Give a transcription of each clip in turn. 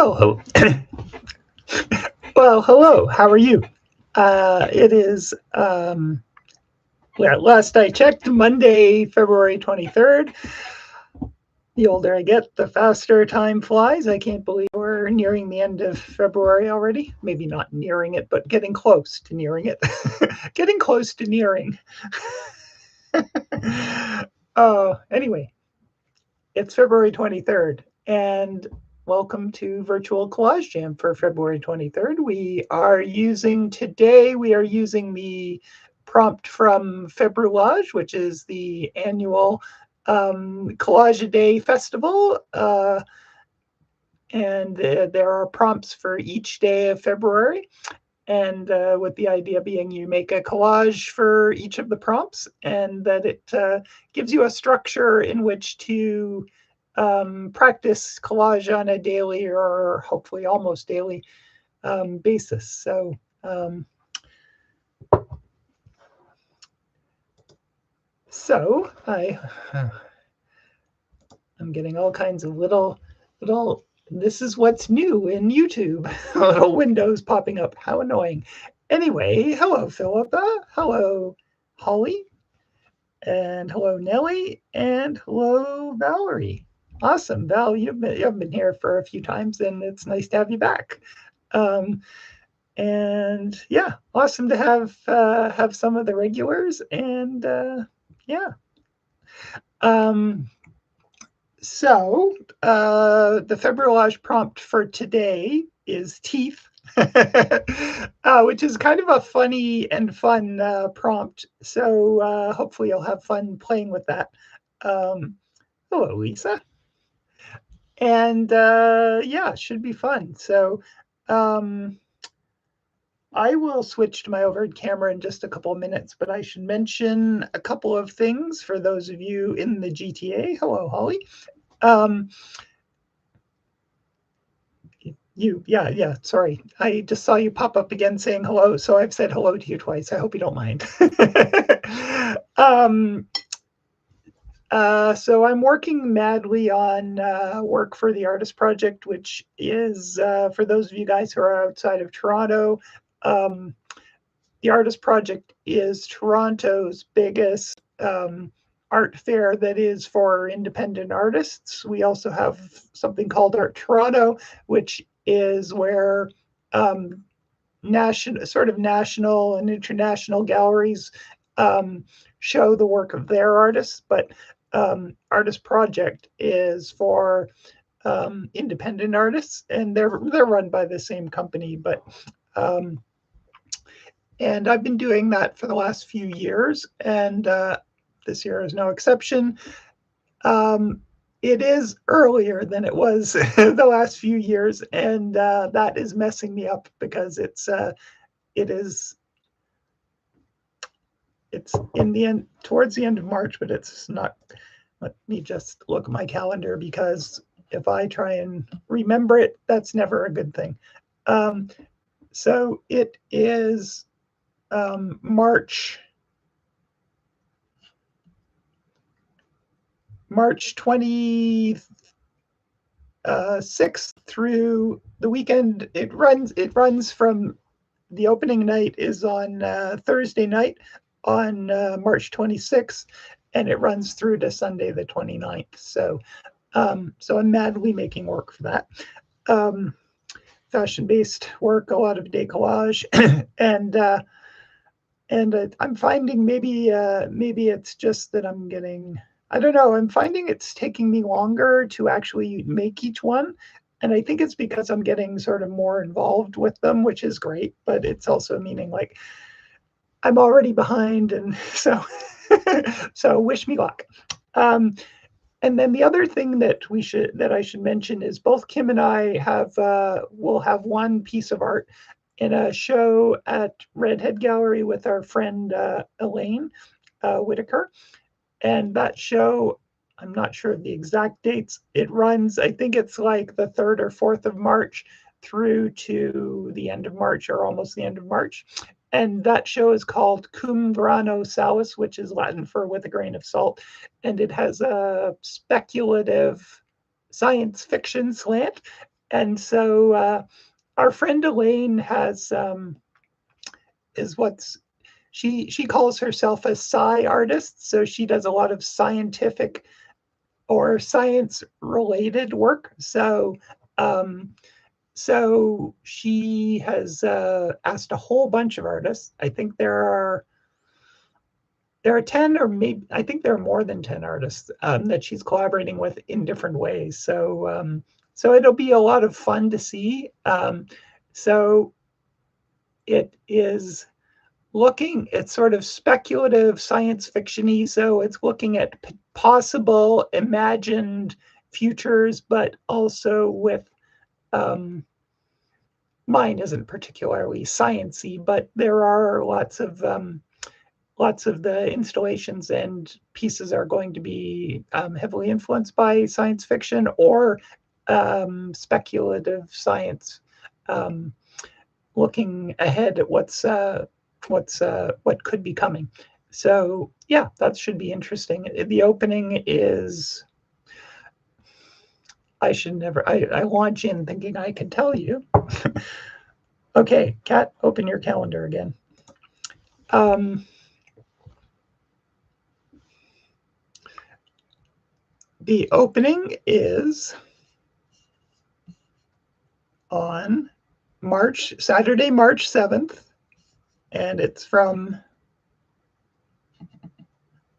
Well, well, hello. How are you? It is, well, last I checked, Monday, February 23rd. The older I get, the faster time flies. I can't believe we're nearing the end of February already. Maybe not nearing it, but getting close to nearing it. Getting close to nearing. Anyway, it's February 23rd, and welcome to Virtual Collage Jam for February 23rd. We are using the prompt from Februllage, which is the annual Collage a Day festival. And there are prompts for each day of February. And with the idea being you make a collage for each of the prompts, and that it gives you a structure in which to practice collage on a daily or hopefully almost daily basis. So I'm getting all kinds of little, this is what's new in YouTube, little windows popping up. How annoying. Anyway, hello, Philippa. Hello, Holly. And hello, Nellie. And hello, Valerie. Awesome, Val. You've been here for a few times, and it's nice to have you back. And yeah, awesome to have some of the regulars. And yeah. So the Februllage prompt for today is teeth, which is kind of a funny and fun prompt. So hopefully you'll have fun playing with that. Hello, Lisa. And yeah, it should be fun. So I will switch to my overhead camera in just a couple of minutes, but I should mention a couple of things for those of you in the GTA. Hello, Holly. Yeah, sorry. I just saw you pop up again saying hello, so I've said hello to you twice. I hope you don't mind. So I'm working madly on work for the Artist Project, which is, for those of you guys who are outside of Toronto, the Artist Project is Toronto's biggest art fair that is for independent artists. We also have something called Art Toronto, which is where national and international galleries show the work of their artists. But Artist Project is for independent artists, and they're run by the same company. But and I've been doing that for the last few years, and this year is no exception. It is earlier than it was the last few years, and that is messing me up because it's in the end, towards the end of March, but it's not. Let me just look at my calendar, because if I try and remember it, that's never a good thing. So it is March 26th through the weekend. It runs from, the opening night is on Thursday night on March 26th, and it runs through to Sunday the 29th. So so I'm madly making work for that. Fashion-based work, a lot of decollage, and I'm finding maybe it's just that I'm getting, I don't know, I'm finding it's taking me longer to actually make each one. And I think it's because I'm getting sort of more involved with them, which is great, but it's also meaning like I'm already behind, and so so wish me luck. And then the other thing that I should mention is both Kim and I will have one piece of art in a show at Redhead Gallery with our friend Elaine Whitaker. And that show, I'm not sure of the exact dates. It runs, I think it's like the 3rd or 4th of March through to the end of March, or almost the end of March. And that show is called Cum Grano Salis, which is Latin for with a grain of salt. And it has a speculative science fiction slant. And so our friend Elaine has she calls herself a sci artist. So she does a lot of scientific or science related work. So so she has asked a whole bunch of artists. I think there are 10, or maybe I think there are more than 10 artists that she's collaborating with in different ways. So so it'll be a lot of fun to see. So it is it's sort of speculative science fiction-y. So it's looking at possible imagined futures, but also with mine isn't particularly sciencey, but there are lots of the installations and pieces are going to be heavily influenced by science fiction or speculative science, looking ahead at what could be coming. So yeah, that should be interesting. The opening is, I launch in thinking I can tell you. Okay, Kat, open your calendar again. The opening is on Saturday, March 7th, and it's from,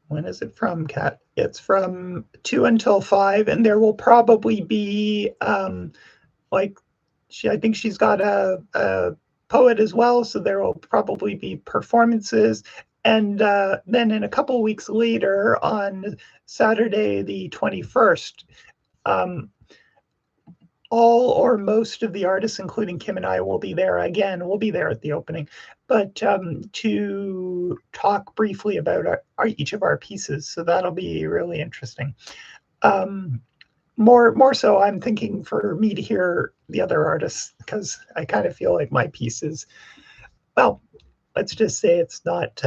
when is it from, Kat? It's from 2 until 5, and there will probably be I think she's got a poet as well, so there will probably be performances. And then in a couple weeks later, on Saturday the 21st, all or most of the artists, including Kim and I, will be there. Again, we'll be there at the opening, but to talk briefly about each of our pieces. So that'll be really interesting. More so, I'm thinking for me to hear the other artists, because I kind of feel like my piece is, well, let's just say it's not,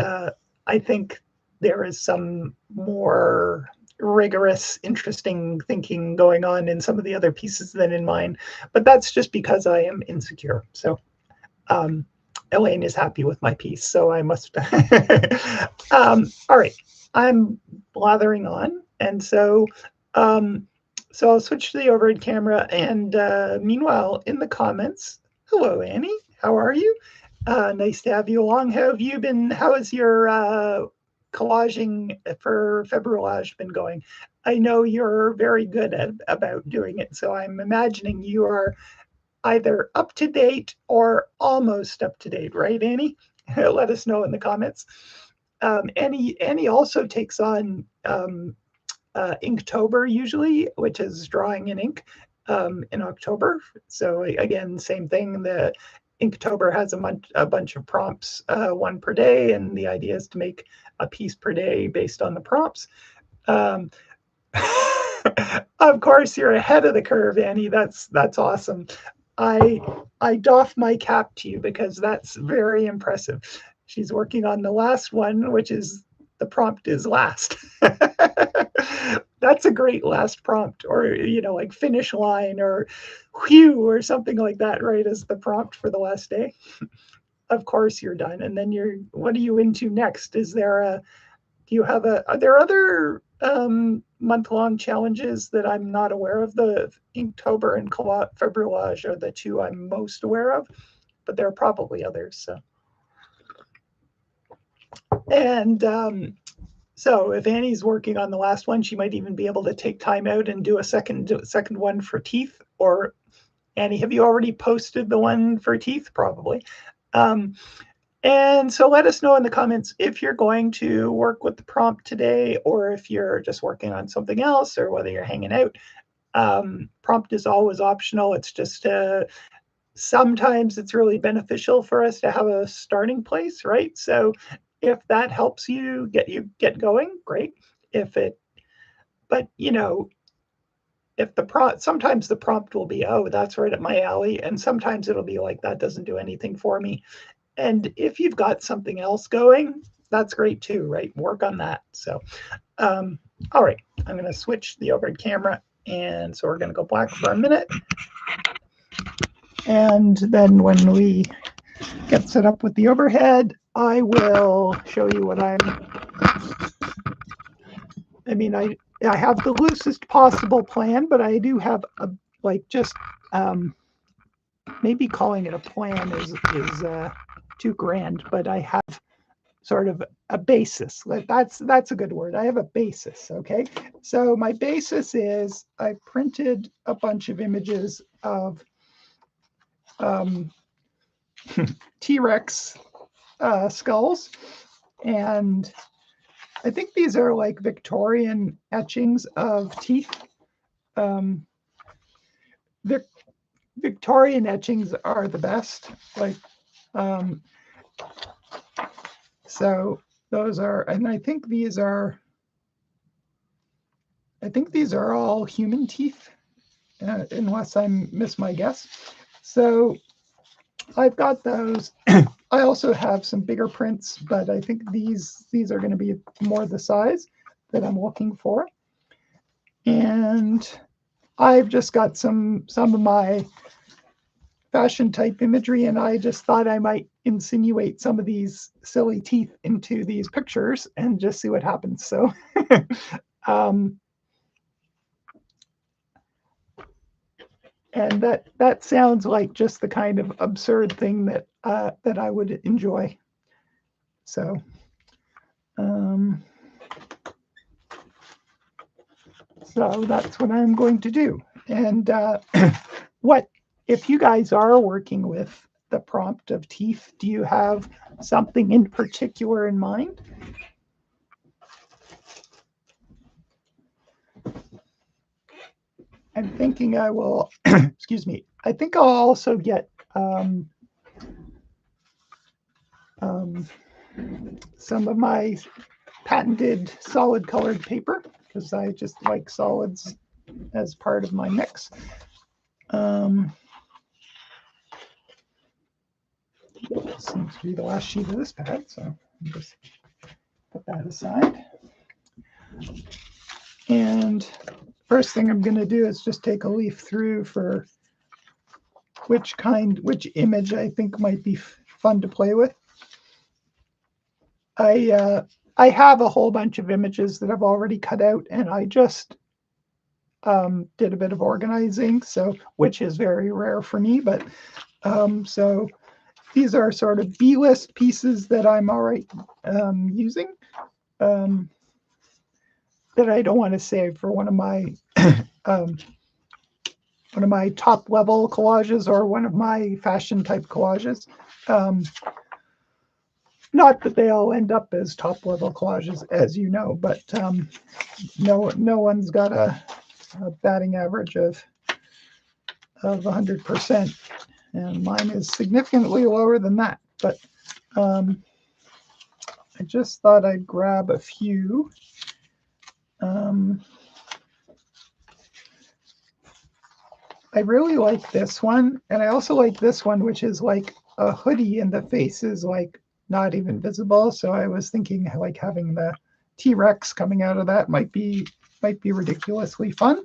I think there is some more rigorous, interesting thinking going on in some of the other pieces than in mine, but that's just because I am insecure. So Elaine is happy with my piece, so I must. All right, I'm blathering on, and so so I'll switch to the overhead camera, and meanwhile, in the comments, hello Annie, how are you? Nice to have you along. How have you been? How has your collaging for Februllage been going? I know you're very good about doing it, so I'm imagining you are either up to date or almost up to date, right, Annie? Let us know in the comments. Annie also takes on Inktober usually, which is drawing in ink in October. So again, same thing. The Inktober has a bunch of prompts, one per day, and the idea is to make a piece per day based on the prompts. Of course, you're ahead of the curve, Annie. That's awesome. I doff my cap to you because that's very impressive. She's working on the last one, which is the prompt is last. That's a great last prompt, or like finish line or whew or something like that, right? As the prompt for the last day. Of course you're done. And then what are you into next? Are there other month-long challenges that I'm not aware of? The Inktober and Februllage are the two I'm most aware of, but there are probably others. So, and so if Annie's working on the last one, she might even be able to take time out and do a second one for Teethl. Or Annie, have you already posted the one for Teethl? Probably. And so let us know in the comments if you're going to work with the prompt today, or if you're just working on something else, or whether you're hanging out. Prompt is always optional. It's just sometimes it's really beneficial for us to have a starting place, right? So if that helps you get going, great. But if sometimes the prompt will be, oh, that's right up my alley, and sometimes it'll be like, that doesn't do anything for me. And if you've got something else going, that's great too, right? Work on that. So, all right, I'm going to switch the overhead camera, and so we're going to go black for a minute. And then when we get set up with the overhead, I will show you what I mean, I have the loosest possible plan, but I do have a, like, just maybe calling it a plan is too grand, but I have sort of a basis. That's a good word. I have a basis. Okay, so my basis is I printed a bunch of images of T-Rex skulls, and I think these are like Victorian etchings of teeth. The Victorian etchings are the best. Like, so those are, and I think these are all human teeth, unless I miss my guess. So I've got those. I also have some bigger prints, but I think these are going to be more the size that I'm looking for. And I've just got some of my fashion type imagery, and I just thought I might insinuate some of these silly teeth into these pictures and just see what happens. So and that sounds like just the kind of absurd thing that that I would enjoy. So so that's what I'm going to do. And what if you guys are working with the prompt of teeth? Do you have something in particular in mind? I'm thinking I will, excuse me, I think I'll also get some of my patented solid colored paper, because I just like solids as part of my mix. This seems to be the last sheet of this pad, so I'll just put that aside. And first thing I'm going to do is just take a leaf through for which image I think might be fun to play with. I have a whole bunch of images that I've already cut out, and I just did a bit of organizing, so which is very rare for me. But so these are sort of B-list pieces that I'm already using that I don't want to save for one of my top level collages or one of my fashion type collages. Not that they all end up as top level collages, as you know, but no one's got a batting average of 100%, and mine is significantly lower than that. But I just thought I'd grab a few. I really like this one, and I also like this one, which is like a hoodie and the face is like not even visible. So I was thinking like having the T-Rex coming out of that might be ridiculously fun.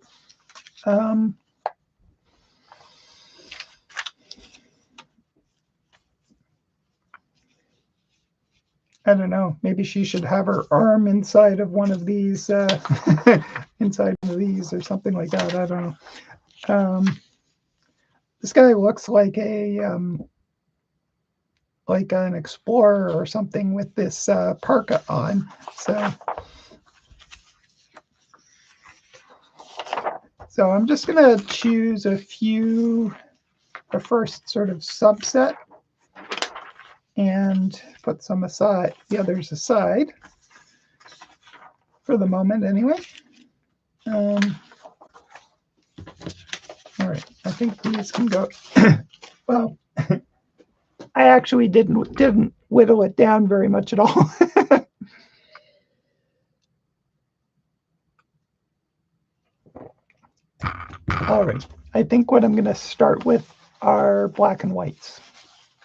I don't know. Maybe she should have her arm inside of one of these, inside of these or something like that. I don't know. This guy looks like like an explorer or something with this parka on. So I'm just going to choose a few, the first sort of subset, and put some aside, the others aside for the moment anyway. All right, I think these can go. Well, I actually didn't whittle it down very much at all. All right, I think what I'm going to start with are black and whites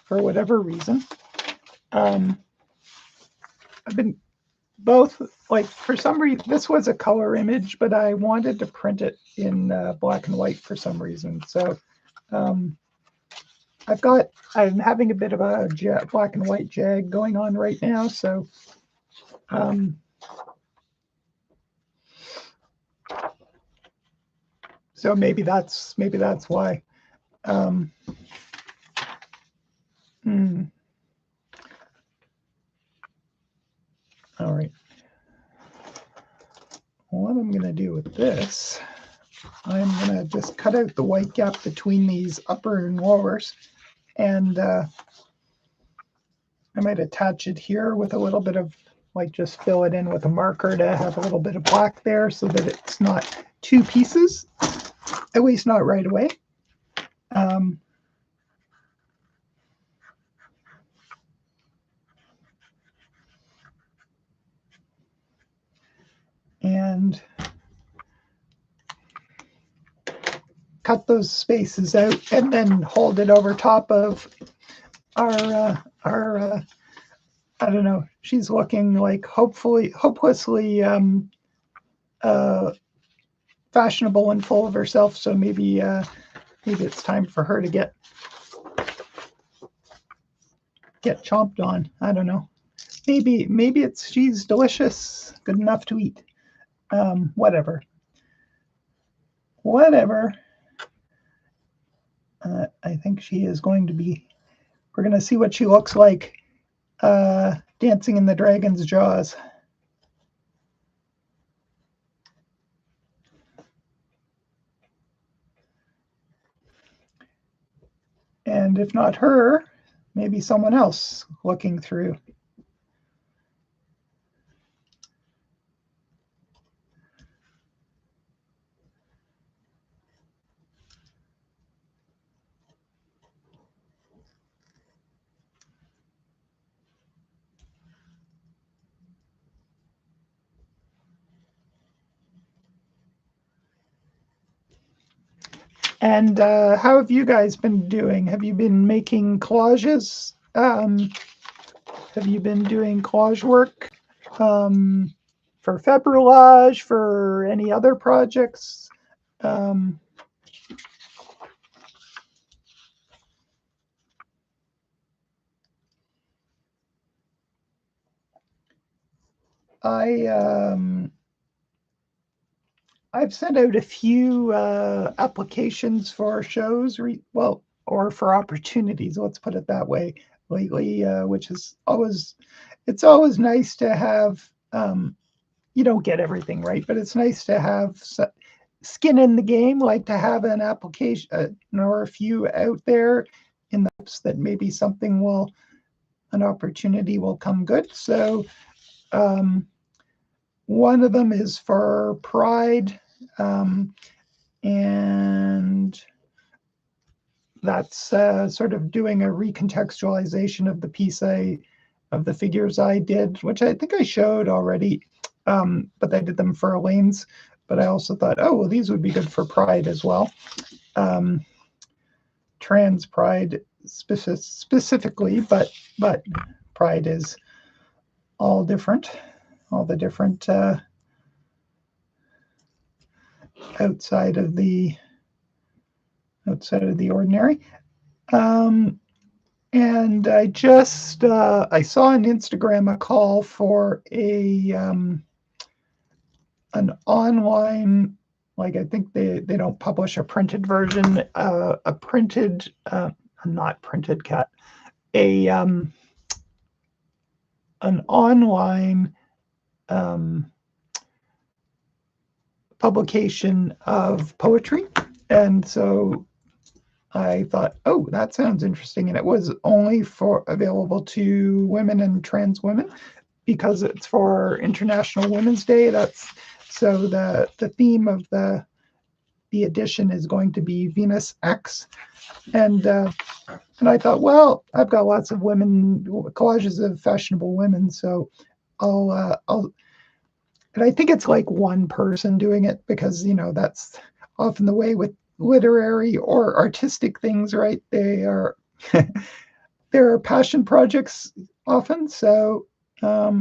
for whatever reason. I've been both, like, for some reason, this was a color image, but I wanted to print it in black and white for some reason. So I'm having a bit of a black and white jag going on right now, so so maybe that's why. All right. What I'm going to do with this, I'm going to just cut out the white gap between these upper and lowers, and I might attach it here with a little bit of, like, just fill it in with a marker to have a little bit of black there so that it's not two pieces, at least not right away. And cut those spaces out and then hold it over top of our I don't know, she's looking like hopelessly fashionable and full of herself, so maybe it's time for her to get chomped on. I don't know. Maybe she's delicious, good enough to eat. Whatever. I think she is going to be. We're going to see what she looks like dancing in the dragon's jaws. And if not her, maybe someone else looking through. And how have you guys been doing? Have you been making collages? Have you been doing collage work for Februllage, for any other projects? I've sent out a few applications for shows, or for opportunities. Let's put it that way. Lately, which is always nice to have. You don't get everything right, but it's nice to have skin in the game, like to have an application or a few out there in the hopes that maybe an opportunity will come good. So one of them is for Pride, and that's sort of doing a recontextualization of the piece of the figures I did, which I think I showed already, but I did them for Elaine's. But I also thought, oh, well, these would be good for Pride as well. Trans Pride specifically, but Pride is all the different outside of the ordinary. And I just I saw on Instagram a call for an online, like, I think they don't publish a printed version, a printed not printed cat, an online publication of poetry. And so I thought, oh, that sounds interesting. And it was only available to women and trans women because it's for International Women's Day. So the theme of the edition is going to be Venus X. And I thought, well, I've got lots of collages of fashionable women, so I'll and I think it's like one person doing it because, that's often the way with literary or artistic things, right? There are passion projects often. So I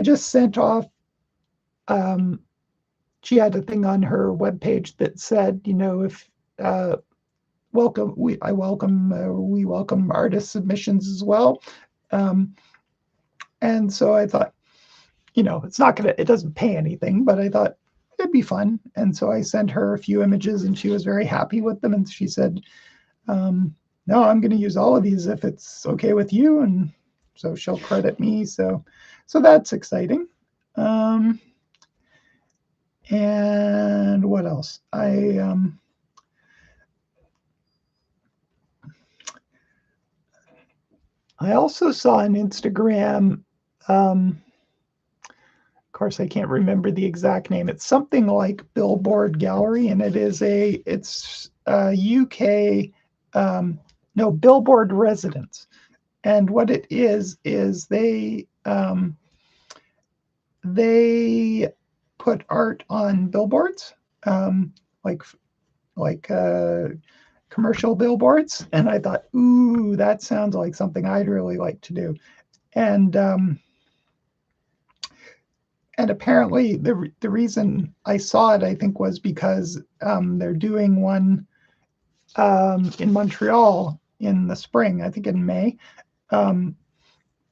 just sent off. She had a thing on her webpage that said, if we welcome artist submissions as well. And so I thought, it doesn't pay anything, but I thought it'd be fun. And so I sent her a few images and she was very happy with them. And she said, no, I'm going to use all of these if it's okay with you. And so she'll credit me. So that's exciting. And what else? I also saw on Instagram, of course, I can't remember the exact name. It's something like Billboard Gallery, and it's UK, Billboard Residence. And what it is they put art on billboards, like commercial billboards. And I thought, ooh, that sounds like something I'd really like to do. And apparently the reason I saw it, I think, was because they're doing one in Montreal in the spring, I think in May. And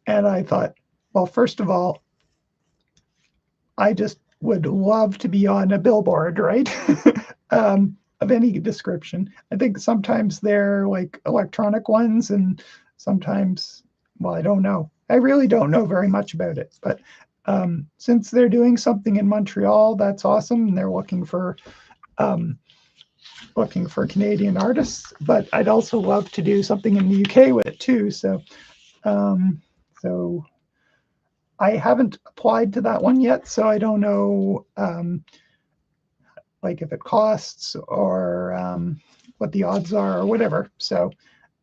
I thought, well, first of all, I just would love to be on a billboard, right? Of any description. I think sometimes they're like electronic ones, and sometimes, well, I don't know. I really don't know very much about it, but since they're doing something in Montreal, that's awesome. And they're looking for Canadian artists, but I'd also love to do something in the UK with it too. So I haven't applied to that one yet, so I don't know like if it costs or what the odds are or whatever. So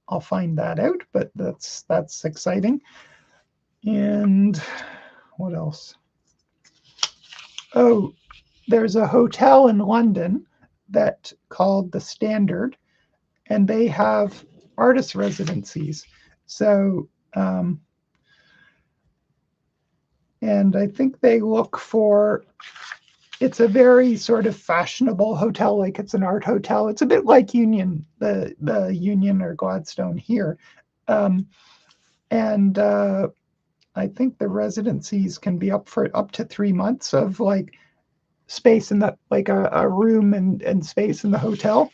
I'll find that out, but that's exciting. And what else? Oh, there's a hotel in London that called the Standard, and they have artist residencies. So and I think they look for, it's a very sort of fashionable hotel, like it's an art hotel. It's a bit like Union, the Union or Gladstone here. And I think the residencies can be up to 3 months of like space in the, like a room and space in the hotel,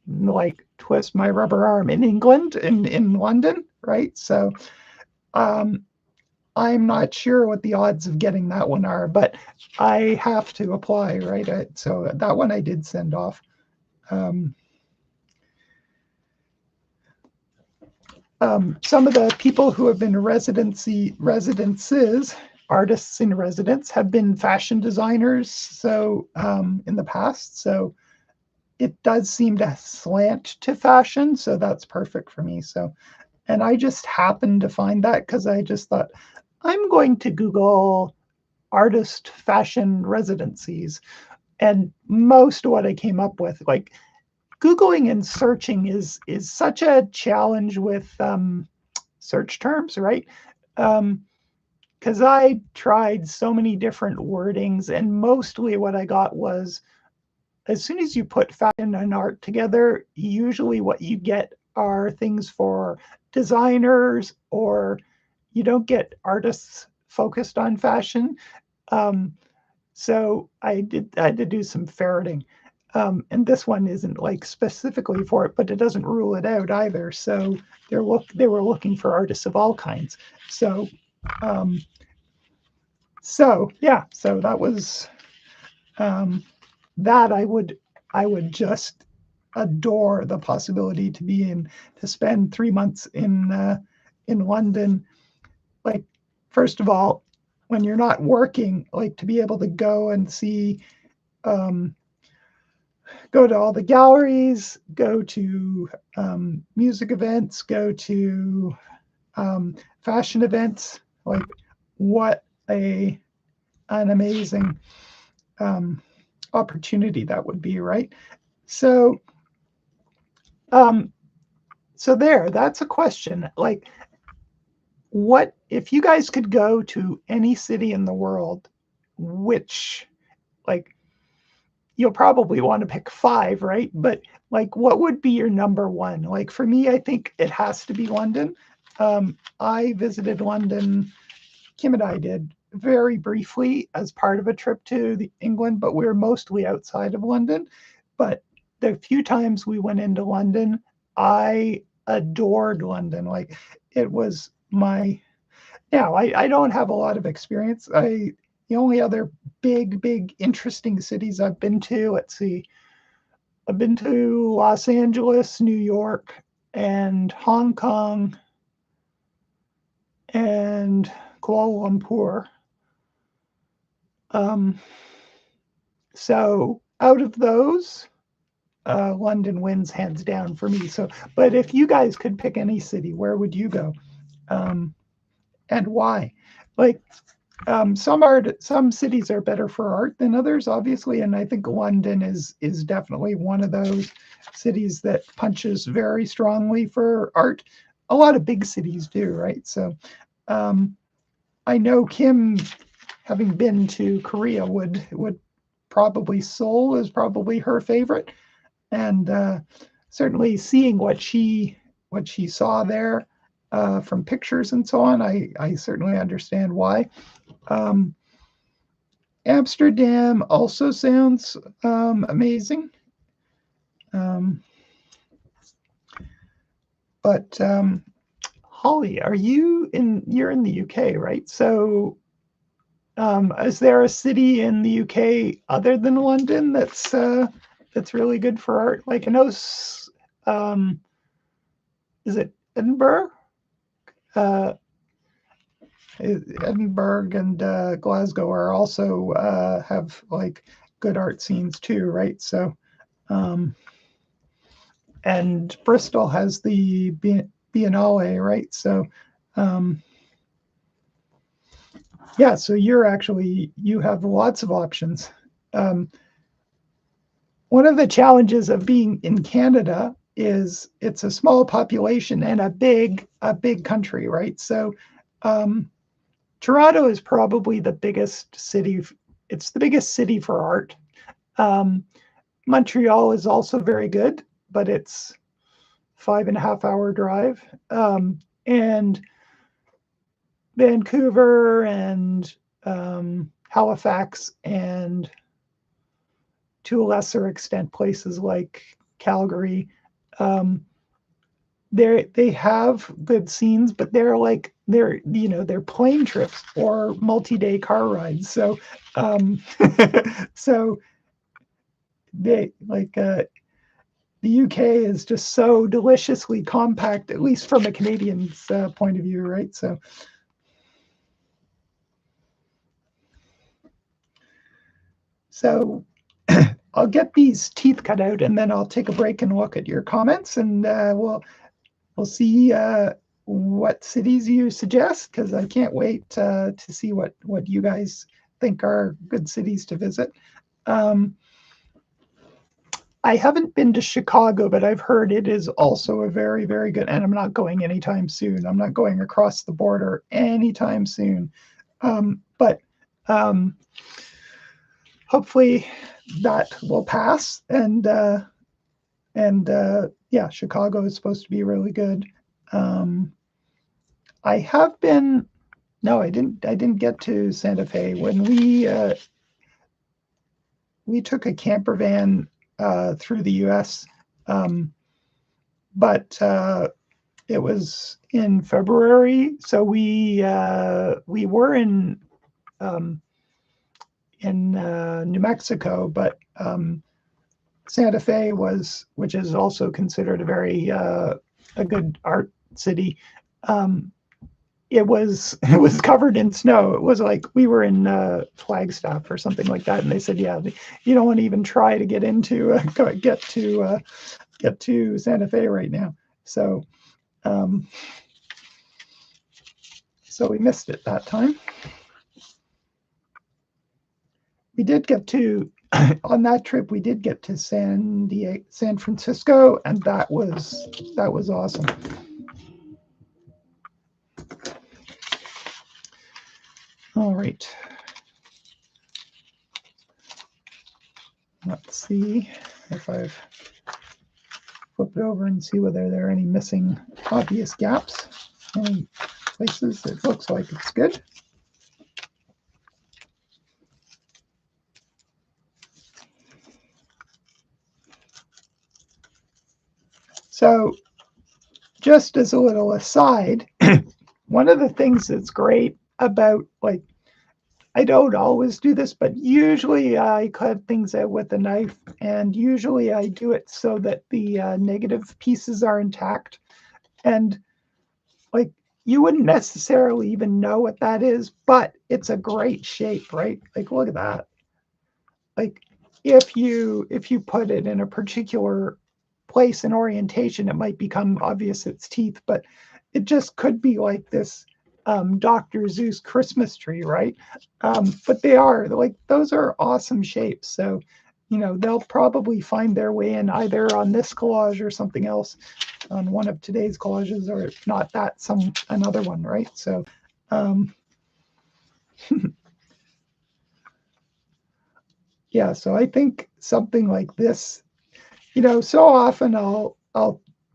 like twist my rubber arm in England, in London, right? So I'm not sure what the odds of getting that one are, but I have to apply, right? So that one I did send off. Some of the people who have been residences, artists in residence, have been fashion designers. So in the past, so it does seem to slant to fashion. So that's perfect for me. So, and I just happened to find that because I just thought, I'm going to Google artist fashion residencies. And most of what I came up with, like Googling and searching is such a challenge with search terms, right? Because I tried so many different wordings, and mostly what I got was, as soon as you put fashion and art together, usually what you get are things for designers, or you don't get artists focused on fashion. So I had to do some ferreting. And this one isn't like specifically for it, but it doesn't rule it out either. So they were looking for artists of all kinds. So yeah, so that was that I would just adore the possibility to spend 3 months in London. Like, first of all, when you're not working, like to be able to go and see, go to all the galleries, go to music events, go to fashion events, like what an amazing opportunity that would be, right? So that's a question. Like, what if you guys could go to any city in the world, which, like, you'll probably want to pick 5, right? But like, what would be your number one? Like for me, I think it has to be London. I visited London, Kim and I did very briefly as part of a trip to England, but we were mostly outside of London. But the few times we went into London, I adored London. Like it was my, now I don't have a lot of experience. The only other big, interesting cities I've been to, let's see, I've been to Los Angeles, New York, and Hong Kong, and Kuala Lumpur. So out of those, London wins hands down for me. So, but if you guys could pick any city, where would you go, and why? Like some cities are better for art than others, obviously, and I think London is definitely one of those cities that punches very strongly for art. A lot of big cities do, right? So, I know Kim, having been to Korea, would probably Seoul is probably her favorite, and certainly seeing what she saw there from pictures and so on, I certainly understand why. Amsterdam also sounds amazing. But Holly, you're in the UK, right? So is there a city in the UK other than London that's really good for art? Like I know, is it Edinburgh? Edinburgh and Glasgow are also have like good art scenes too, right? So, and Bristol has the Biennale, right? So, yeah, so you have lots of options. One of the challenges of being in Canada is it's a small population and a big country, right? So, Toronto is probably the biggest city. It's the biggest city for art. Montreal is also very good, but it's 5.5 hour drive. And Vancouver and Halifax, and to a lesser extent places like Calgary, they have good scenes, but they're plane trips or multi-day car rides. So so they like the UK is just so deliciously compact, at least from a Canadian's point of view, right? So I'll get these teeth cut out, and then I'll take a break and look at your comments, and we'll see what cities you suggest, because I can't wait to see what you guys think are good cities to visit. I haven't been to Chicago, but I've heard it is also a very, very good, and I'm not going anytime soon. I'm not going across the border anytime soon. But hopefully that will pass, and yeah, Chicago is supposed to be really good. I have been, no, I didn't get to Santa Fe. When we took a camper van through the US, but it was in February, so we were in New Mexico, but Santa Fe which is also considered a very a good art city. It was covered in snow. It was like we were in Flagstaff or something like that, and they said, "Yeah, you don't want to even try to get to Santa Fe right now." So, so we missed it that time. We did get to on that trip. We did get to San Francisco, and that was awesome. All right. Let's see if I've flipped it over and see whether there are any missing obvious gaps. Any places it looks like it's good. So just as a little aside, one of the things that's great about, like, I don't always do this, but usually I cut things out with a knife, and usually I do it so that the negative pieces are intact. And like, you wouldn't necessarily even know what that is, but it's a great shape, right? Like, look at that. Like, if you put it in a particular place and orientation, it might become obvious it's teeth, but it just could be like this Dr. Seuss Christmas tree, right? But they are like, those are awesome shapes. So, you know, they'll probably find their way in either on this collage or something else on one of today's collages, or if not that, another one, right? So, yeah, so I think something like this, you know, so often I'll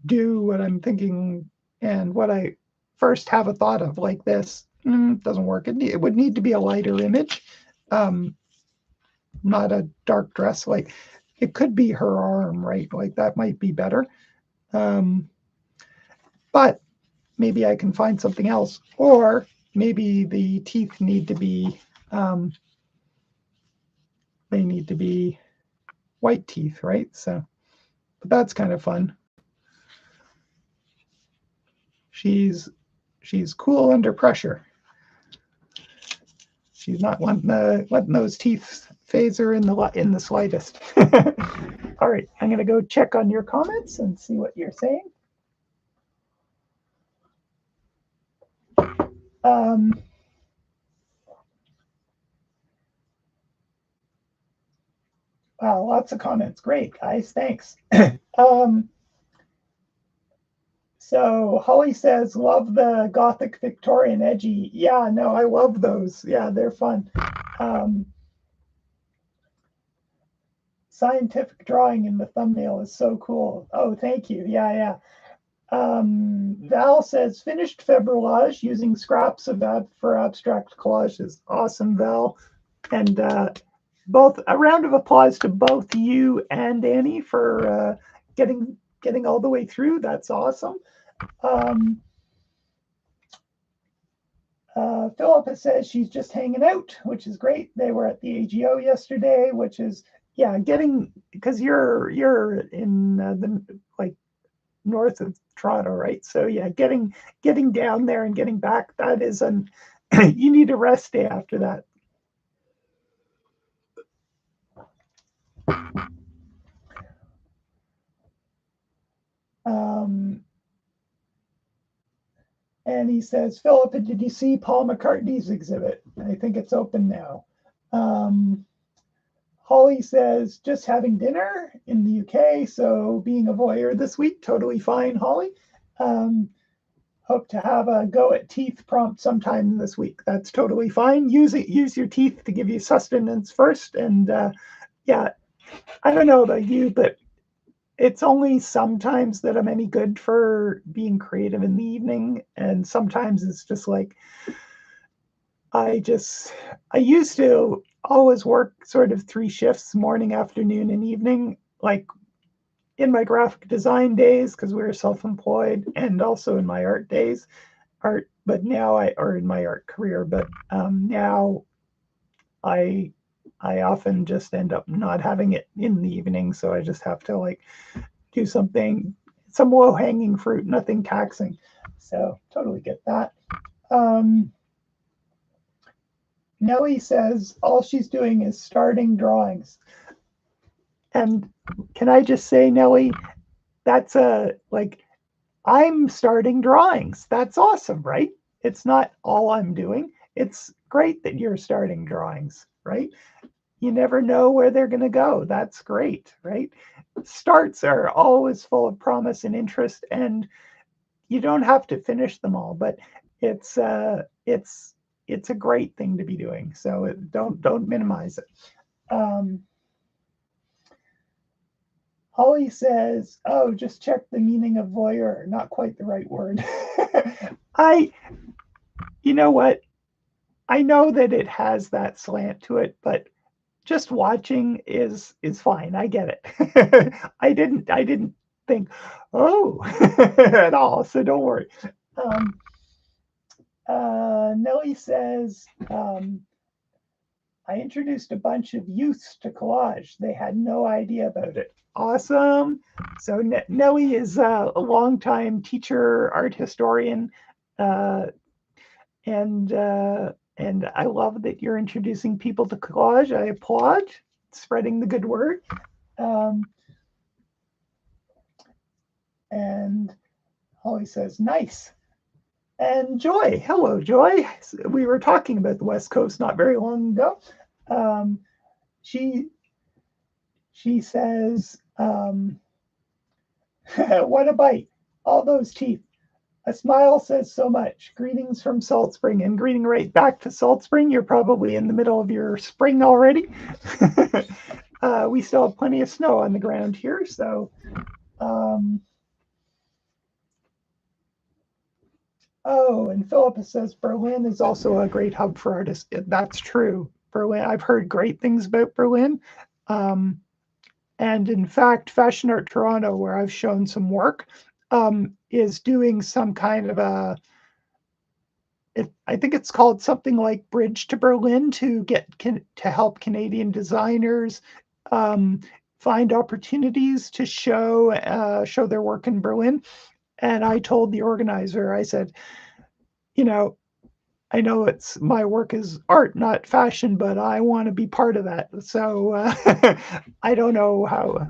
do what I'm thinking and what I first have a thought of, like this. Doesn't work. It would need to be a lighter image, not a dark dress. Like, it could be her arm, right? Like, that might be better. But maybe I can find something else, or maybe the teeth need to be they need to be white teeth, right? So, but that's kind of fun. She's cool under pressure. She's not letting those teeth phase her in the slightest. All right, I'm going to go check on your comments and see what you're saying. Wow, lots of comments. Great, guys. Thanks. So Holly says, love the Gothic Victorian edgy. Yeah, no, I love those. Yeah, they're fun. Scientific drawing in the thumbnail is so cool. Oh, thank you. Yeah. Val says, finished Februllage using scraps of for abstract collages. Awesome, Val. And both a round of applause to both you and Annie for getting all the way through. That's awesome. Philippa says she's just hanging out, which is great. They were at the AGO yesterday, which is, yeah, because you're in the like north of Toronto, right? So yeah, getting down there and getting back, that is you need a rest day after that. And he says, Philippa, did you see Paul McCartney's exhibit? I think it's open now. Holly says, just having dinner in the UK, so being a voyeur this week, totally fine, Holly. Hope to have a go at teeth prompt sometime this week. That's totally fine. Use your teeth to give you sustenance first. And yeah, I don't know about you, but it's only sometimes that I'm any good for being creative in the evening. And sometimes it's just like, I used to always work sort of 3 shifts, morning, afternoon, and evening, like in my graphic design days, because we were self-employed, and also in my art days, but now or in my art career, but now I often just end up not having it in the evening, so I just have to like do some low-hanging fruit, nothing taxing. So totally get that. Nellie says all she's doing is starting drawings. And can I just say, Nellie, that's I'm starting drawings. That's awesome, right? It's not all I'm doing. It's great that you're starting drawings, right? You never know where they're going to go. That's great, right? Starts are always full of promise and interest, and you don't have to finish them all, but it's a great thing to be doing. So don't minimize it. Holly says, oh, just check the meaning of voyeur. Not quite the right word. You know what? I know that it has that slant to it, but just watching is fine. I get it. I didn't think, oh, at all. So don't worry. Um, Nellie says, I introduced a bunch of youths to collage. They had no idea about it. Awesome. So Nellie is a longtime teacher, art historian, uh, and I love that you're introducing people to collage. I applaud spreading the good word. Um, and Holly says, nice. And Joy, hello, Joy. We were talking about the West Coast not very long ago. Um, she says, what a bite! All those teeth. A smile says so much. Greetings from Salt Spring, and greeting right back to Salt Spring. You're probably in the middle of your spring already. We still have plenty of snow on the ground here, so. Oh, and Philippa says Berlin is also a great hub for artists. That's true. Berlin, I've heard great things about Berlin. Um, and in fact, Fashion Art Toronto, where I've shown some work, is doing some kind of I think it's called something like Bridge to Berlin to help Canadian designers um, find opportunities to show their work in Berlin. And I told the organizer, I said, you know, I know it's my work is art, not fashion, but I want to be part of that. So I don't know how,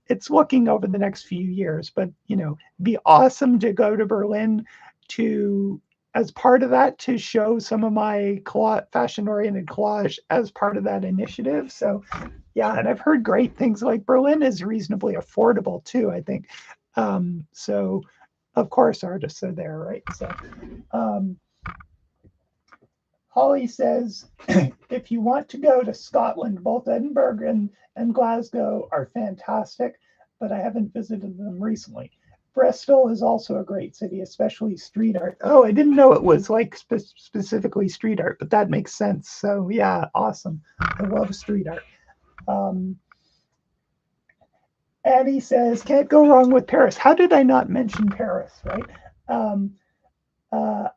it's looking over the next few years, but, be awesome to go to Berlin to, as part of that, to show some of my fashion oriented collage as part of that initiative. So, yeah, and I've heard great things like Berlin is reasonably affordable too, I think. So, of course, artists are there, right? So, Holly says, if you want to go to Scotland, both Edinburgh and Glasgow are fantastic, but I haven't visited them recently. Bristol is also a great city, especially street art. Oh, I didn't know it was like specifically street art, but that makes sense. So, yeah, awesome. I love street art. Annie says, can't go wrong with Paris. How did I not mention Paris, right?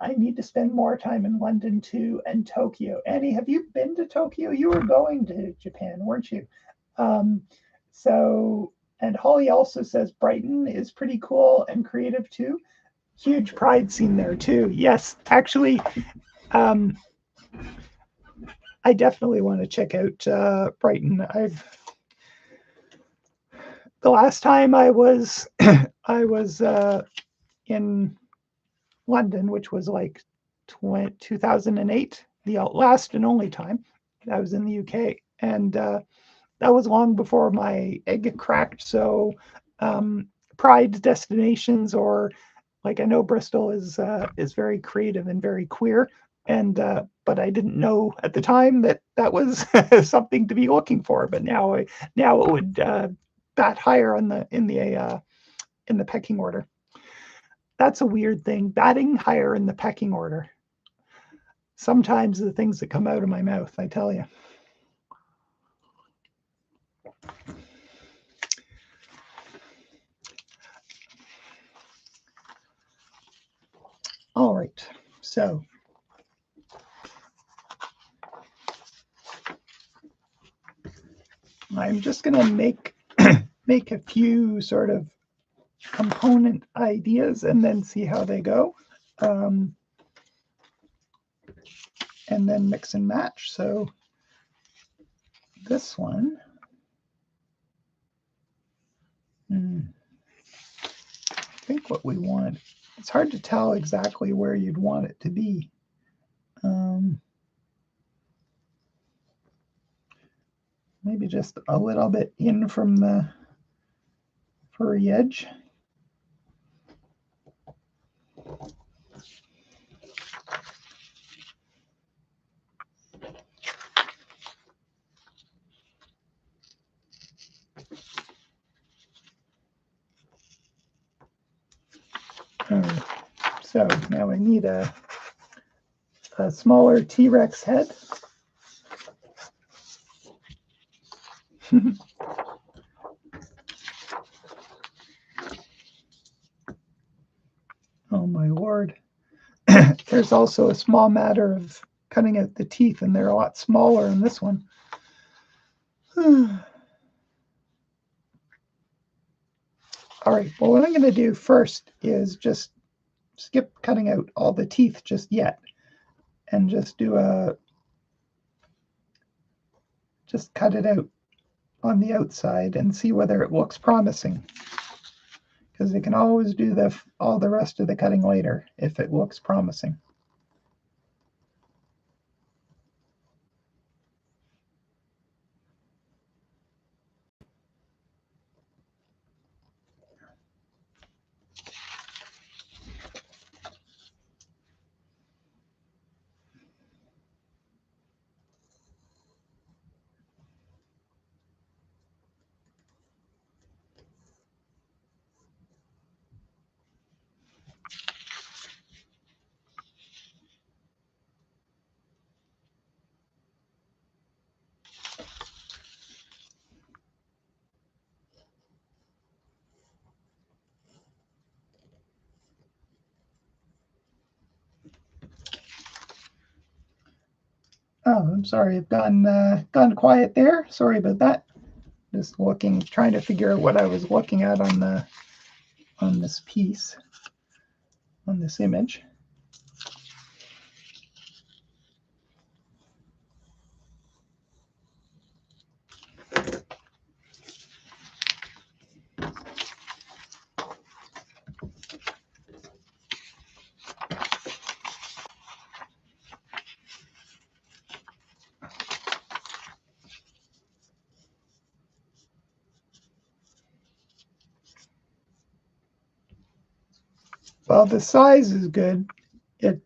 I need to spend more time in London too, and Tokyo. Annie, have you been to Tokyo? You were going to Japan, weren't you? And Holly also says Brighton is pretty cool and creative too. Huge pride scene there too. Yes, actually, I definitely want to check out Brighton. The last time I was in London, which was like 2008, the last and only time I was in the UK. And that was long before my egg cracked. So pride destinations, or like I know Bristol is very creative and very queer. And but I didn't know at the time that was something to be looking for. But now it would bat higher in the pecking order. That's a weird thing, batting higher in the pecking order. Sometimes the things that come out of my mouth, I tell you. All right, so I'm just going to make a few sort of component ideas and then see how they go. And then mix and match. So this one, I think what we want, it's hard to tell exactly where you'd want it to be. Maybe just a little bit in from the furry edge. So now I need a smaller T-Rex head. Oh my Lord. There's also a small matter of cutting out the teeth, and they're a lot smaller in this one. All right, well, what I'm going to do first is just skip cutting out all the teeth just yet, and just cut it out on the outside and see whether it looks promising. Because we can always do all the rest of the cutting later if it looks promising. Oh, I'm sorry, I've gone quiet there. Sorry about that. Just trying to figure out what I was looking at on this piece, on this image. Well, the size is good. It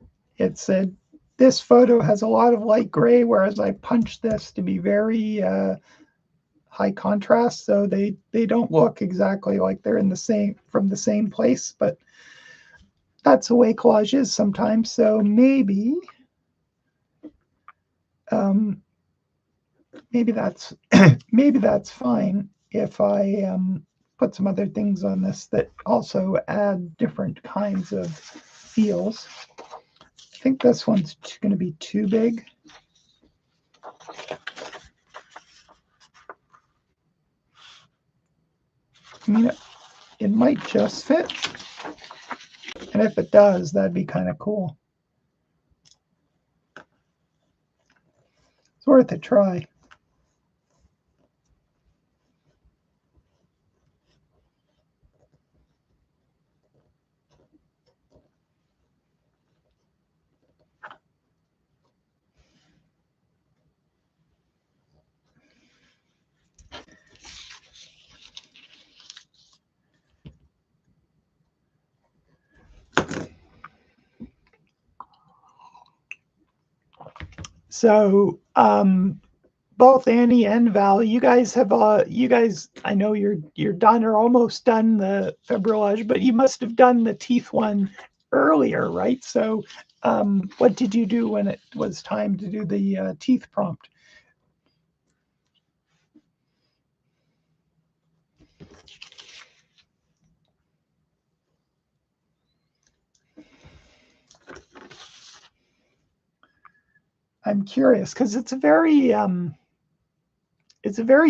said this photo has a lot of light gray, whereas I punched this to be very high contrast, so they don't look exactly like they're from the same place. But that's the way collage is sometimes. So maybe that's maybe that's fine if I put some other things on this that also add different kinds of feels. I think this one's going to be too big. I mean, it might just fit. And if it does, that'd be kind of cool. It's worth a try. So both Annie and Val, you guys, I know you're done or almost done the Februllage, but you must have done the teeth one earlier, right? So what did you do when it was time to do the teeth prompt? I'm curious because it's a very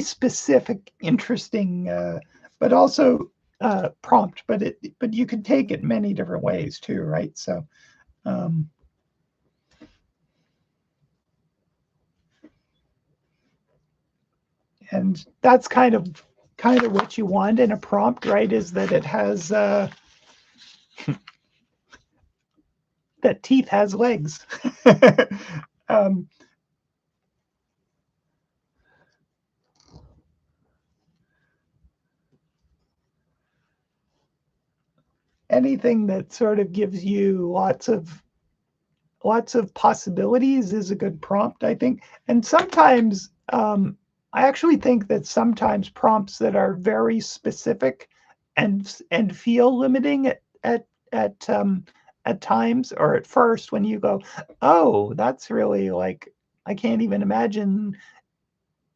specific, interesting, but also prompt. But you can take it many different ways too, right? So, and that's kind of what you want in a prompt, right? Is that it has that teeth has legs. Anything that sort of gives you lots of possibilities is a good prompt, I think. And sometimes I actually think that sometimes prompts that are very specific and feel limiting at at times, or at first, when you go, oh, that's really like, I can't even imagine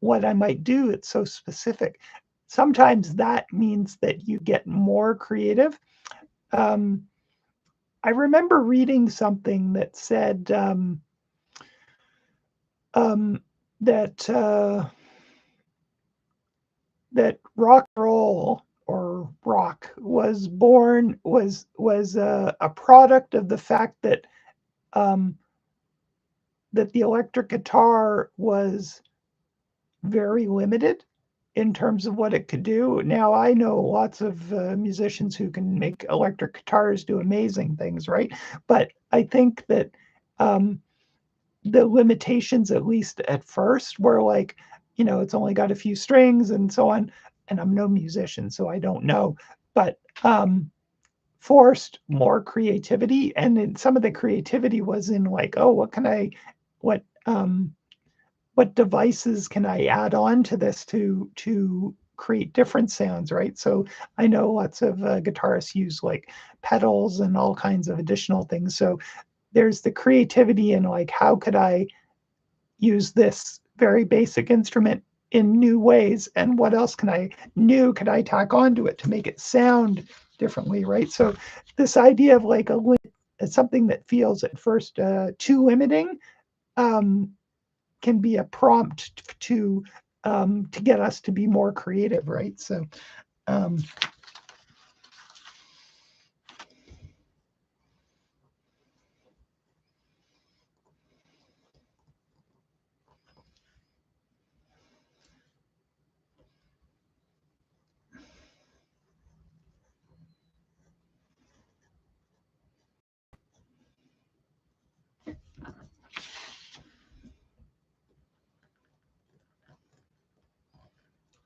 what I might do. It's so specific. Sometimes that means that you get more creative. Um, I remember reading something that said um, that that rock and roll, or rock, was a product of the fact um, that the electric guitar was very limited in terms of what it could do. Now, I know lots of musicians who can make electric guitars do amazing things, right? But I think that um, the limitations, at least at first, were like, it's only got a few strings and so on. And I'm no musician, so I don't know. But forced more creativity, and then some of the creativity was in like, oh, what what devices can I add on to this to create different sounds, right? So I know lots of guitarists use like pedals and all kinds of additional things. So there's the creativity in like, how could I use this very basic instrument in new ways, and what else could I tack onto it to make it sound differently, right? So this idea of like something that feels at first too limiting um, can be a prompt to get us to be more creative, right? So um,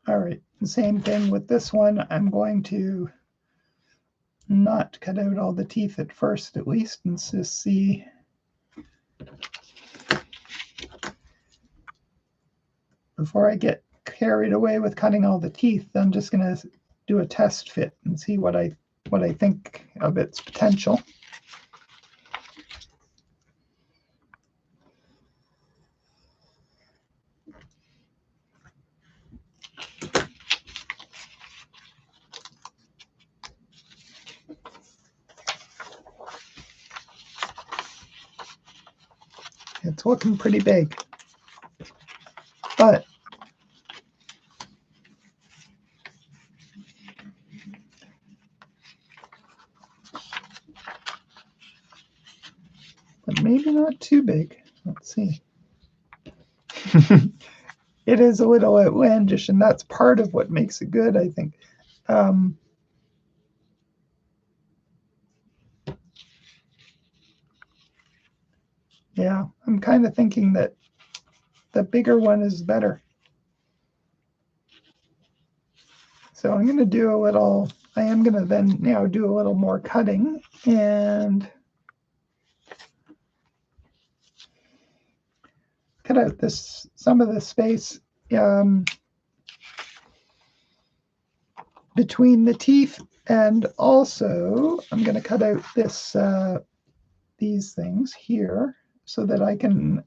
all right, the same thing with this one. I'm going to not cut out all the teeth at first, at least, and just see. Before I get carried away with cutting all the teeth, I'm just going to do a test fit and see what I think of its potential. It's looking pretty big, but maybe not too big. Let's see. It is a little outlandish, and that's part of what makes it good, I think. Yeah, I'm kind of thinking that the bigger one is better. So I'm going to do I am going to then now do a little more cutting and cut out some of the space between the teeth, and also I'm going to cut out these things here so that I can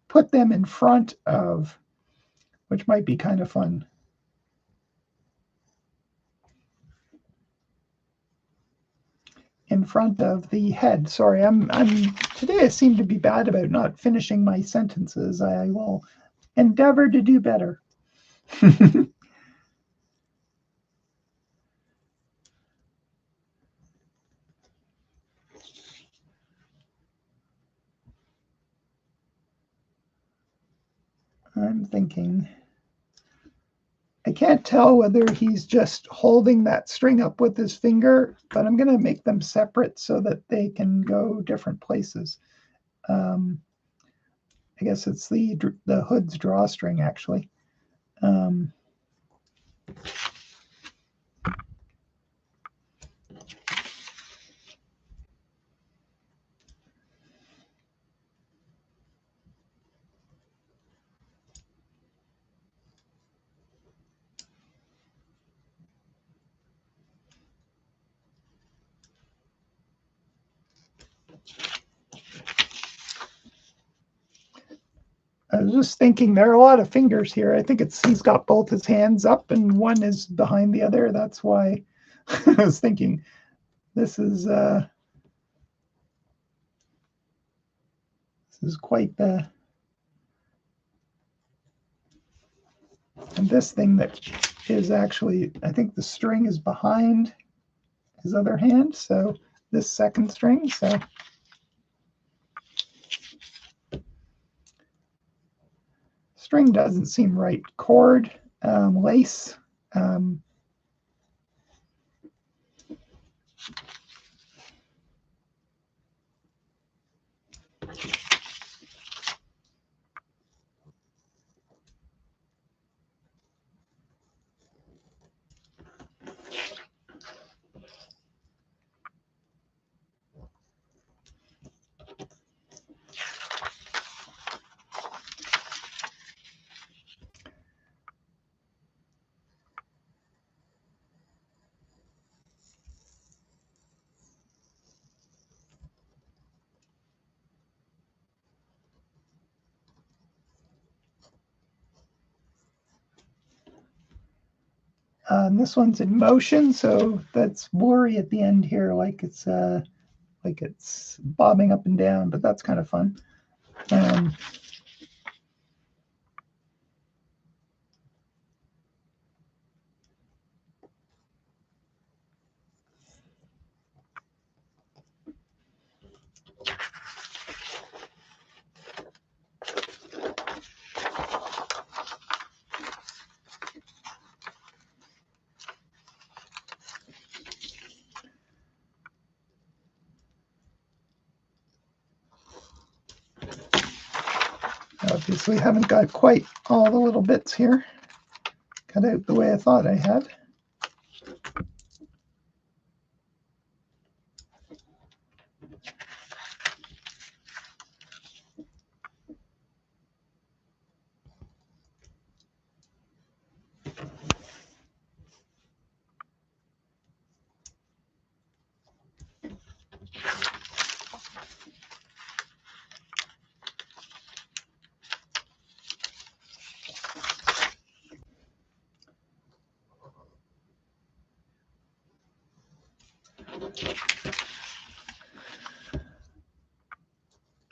put them in front of, which might be kind of fun. In front of the head. Sorry, I'm today I seem to be bad about not finishing my sentences. I will endeavor to do better. I'm thinking, I can't tell whether he's just holding that string up with his finger, but I'm going to make them separate so that they can go different places. I guess it's the hood's drawstring, actually. was just thinking there are a lot of fingers here. I think he's got both his hands up and one is behind the other. That's why I was thinking this is quite the, and this thing that is actually, I think the string is behind his other hand, so this second string, so string doesn't seem right. Cord, lace, and this one's in motion, so that's blurry at the end here, like it's bobbing up and down, but that's kind of fun. Obviously haven't got quite all the little bits here cut out the way I thought I had.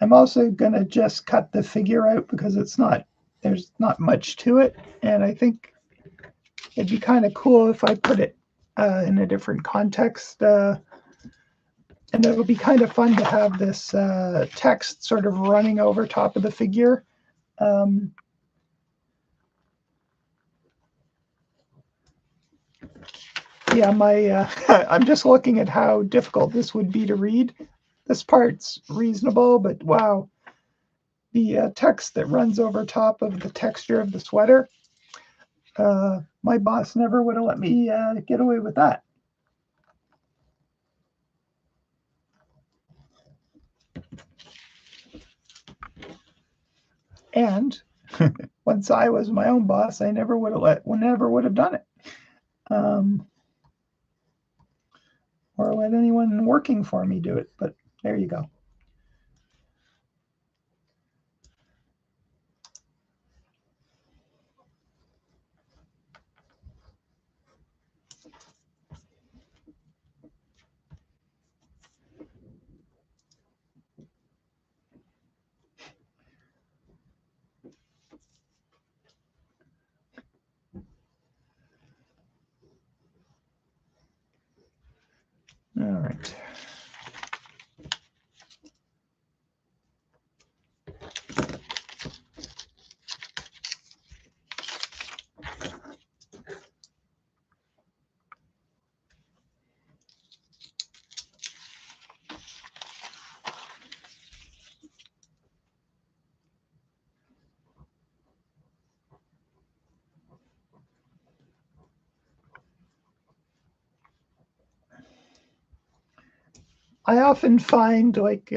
I'm also going to just cut the figure out because there's not much to it. And I think it'd be kind of cool if I put it in a different context. And it'll be kind of fun to have this text sort of running over top of the figure. Yeah, I'm just looking at how difficult this would be to read. This part's reasonable, but wow, the text that runs over top of the texture of the sweater, my boss never would have let me get away with that. And once I was my own boss, I never would have done it. Or let anyone working for me do it, but there you go. All right. I often find like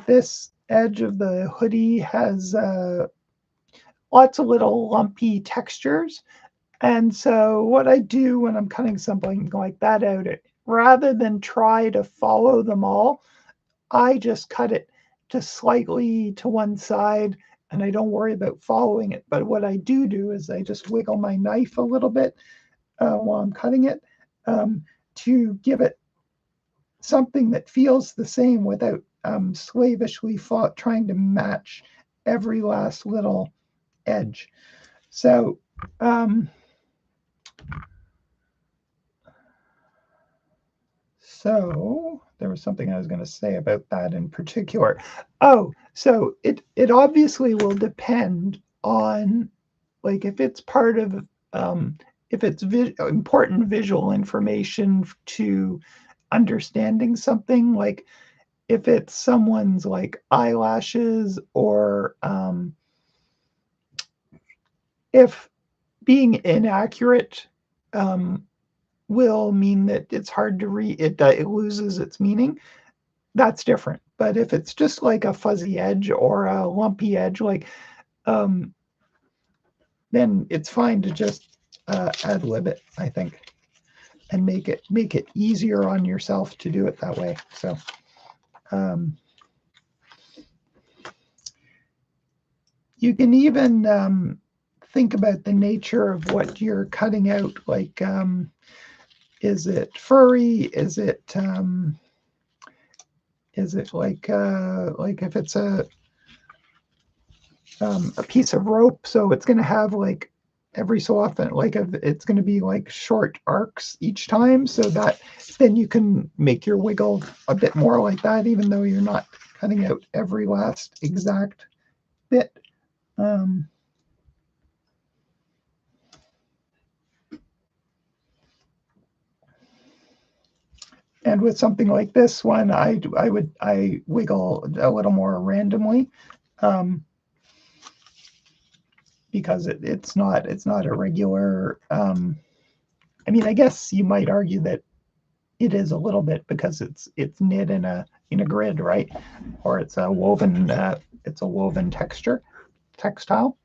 this edge of the hoodie has lots of little lumpy textures. And so what I do when I'm cutting something like that out, rather than try to follow them all, I just cut it just slightly to one side and I don't worry about following it. But what I do is I just wiggle my knife a little bit while I'm cutting it to give it something that feels the same without slavishly trying to match every last little edge. So there was something I was going to say about that in particular. Oh, so it obviously will depend on, like, if it's part of if it's important visual information to understanding something, like if it's someone's like eyelashes, or if being inaccurate will mean that it's hard to read, it loses its meaning, that's different. But if it's just like a fuzzy edge or a lumpy edge, like then it's fine to just ad lib it, I think, and make it easier on yourself to do it that way. So you can even think about the nature of what you're cutting out. Like, is it furry? Is it like if it's a piece of rope, so it's going to have like every so often, like it's going to be like short arcs each time, so that then you can make your wiggle a bit more like that, even though you're not cutting out every last exact bit. And with something like this one, I wiggle a little more randomly, because it's not a regular. I mean, I guess you might argue that it is a little bit, because it's knit in a grid, right? Or it's a woven textile.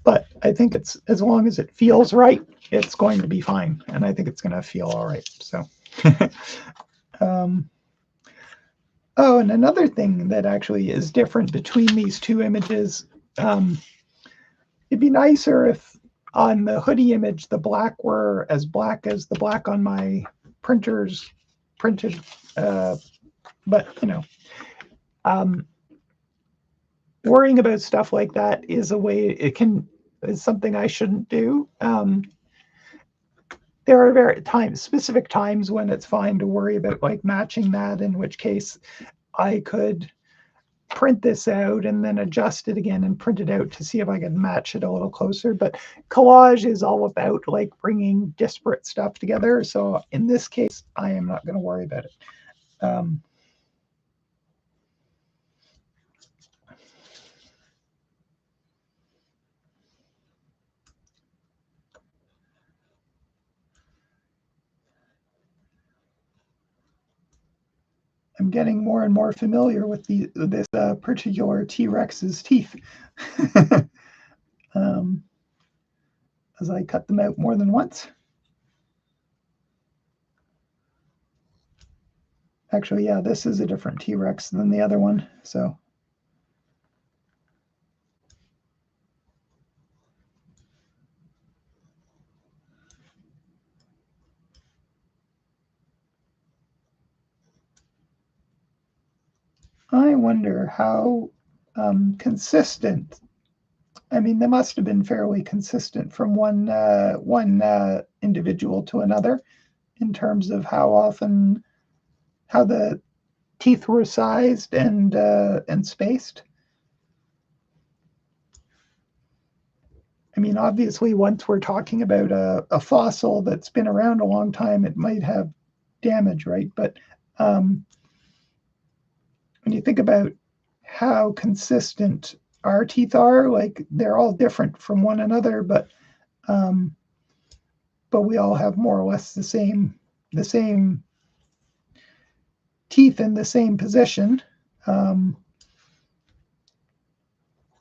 But I think it's, as long as it feels right, it's going to be fine, and I think it's going to feel all right. So, oh, and another thing that actually is different between these two images, it'd be nicer if on the hoodie image the black were as black as the black on my printer's printed, but worrying about stuff like that is something I shouldn't do. There are specific times when it's fine to worry about like matching that, in which case I could print this out and then adjust it again and print it out to see if I can match it a little closer. But collage is all about like bringing disparate stuff together. So in this case, I am not going to worry about it. I'm getting more and more familiar with this particular T-Rex's teeth as I cut them out more than once. Actually, yeah, this is a different T-Rex than the other one. So I wonder how consistent. I mean, they must have been fairly consistent from one individual to another in terms of how the teeth were sized and spaced. I mean, obviously, once we're talking about a fossil that's been around a long time, it might have damage, right? But when you think about how consistent our teeth are, like they're all different from one another, but we all have more or less the same teeth in the same position. I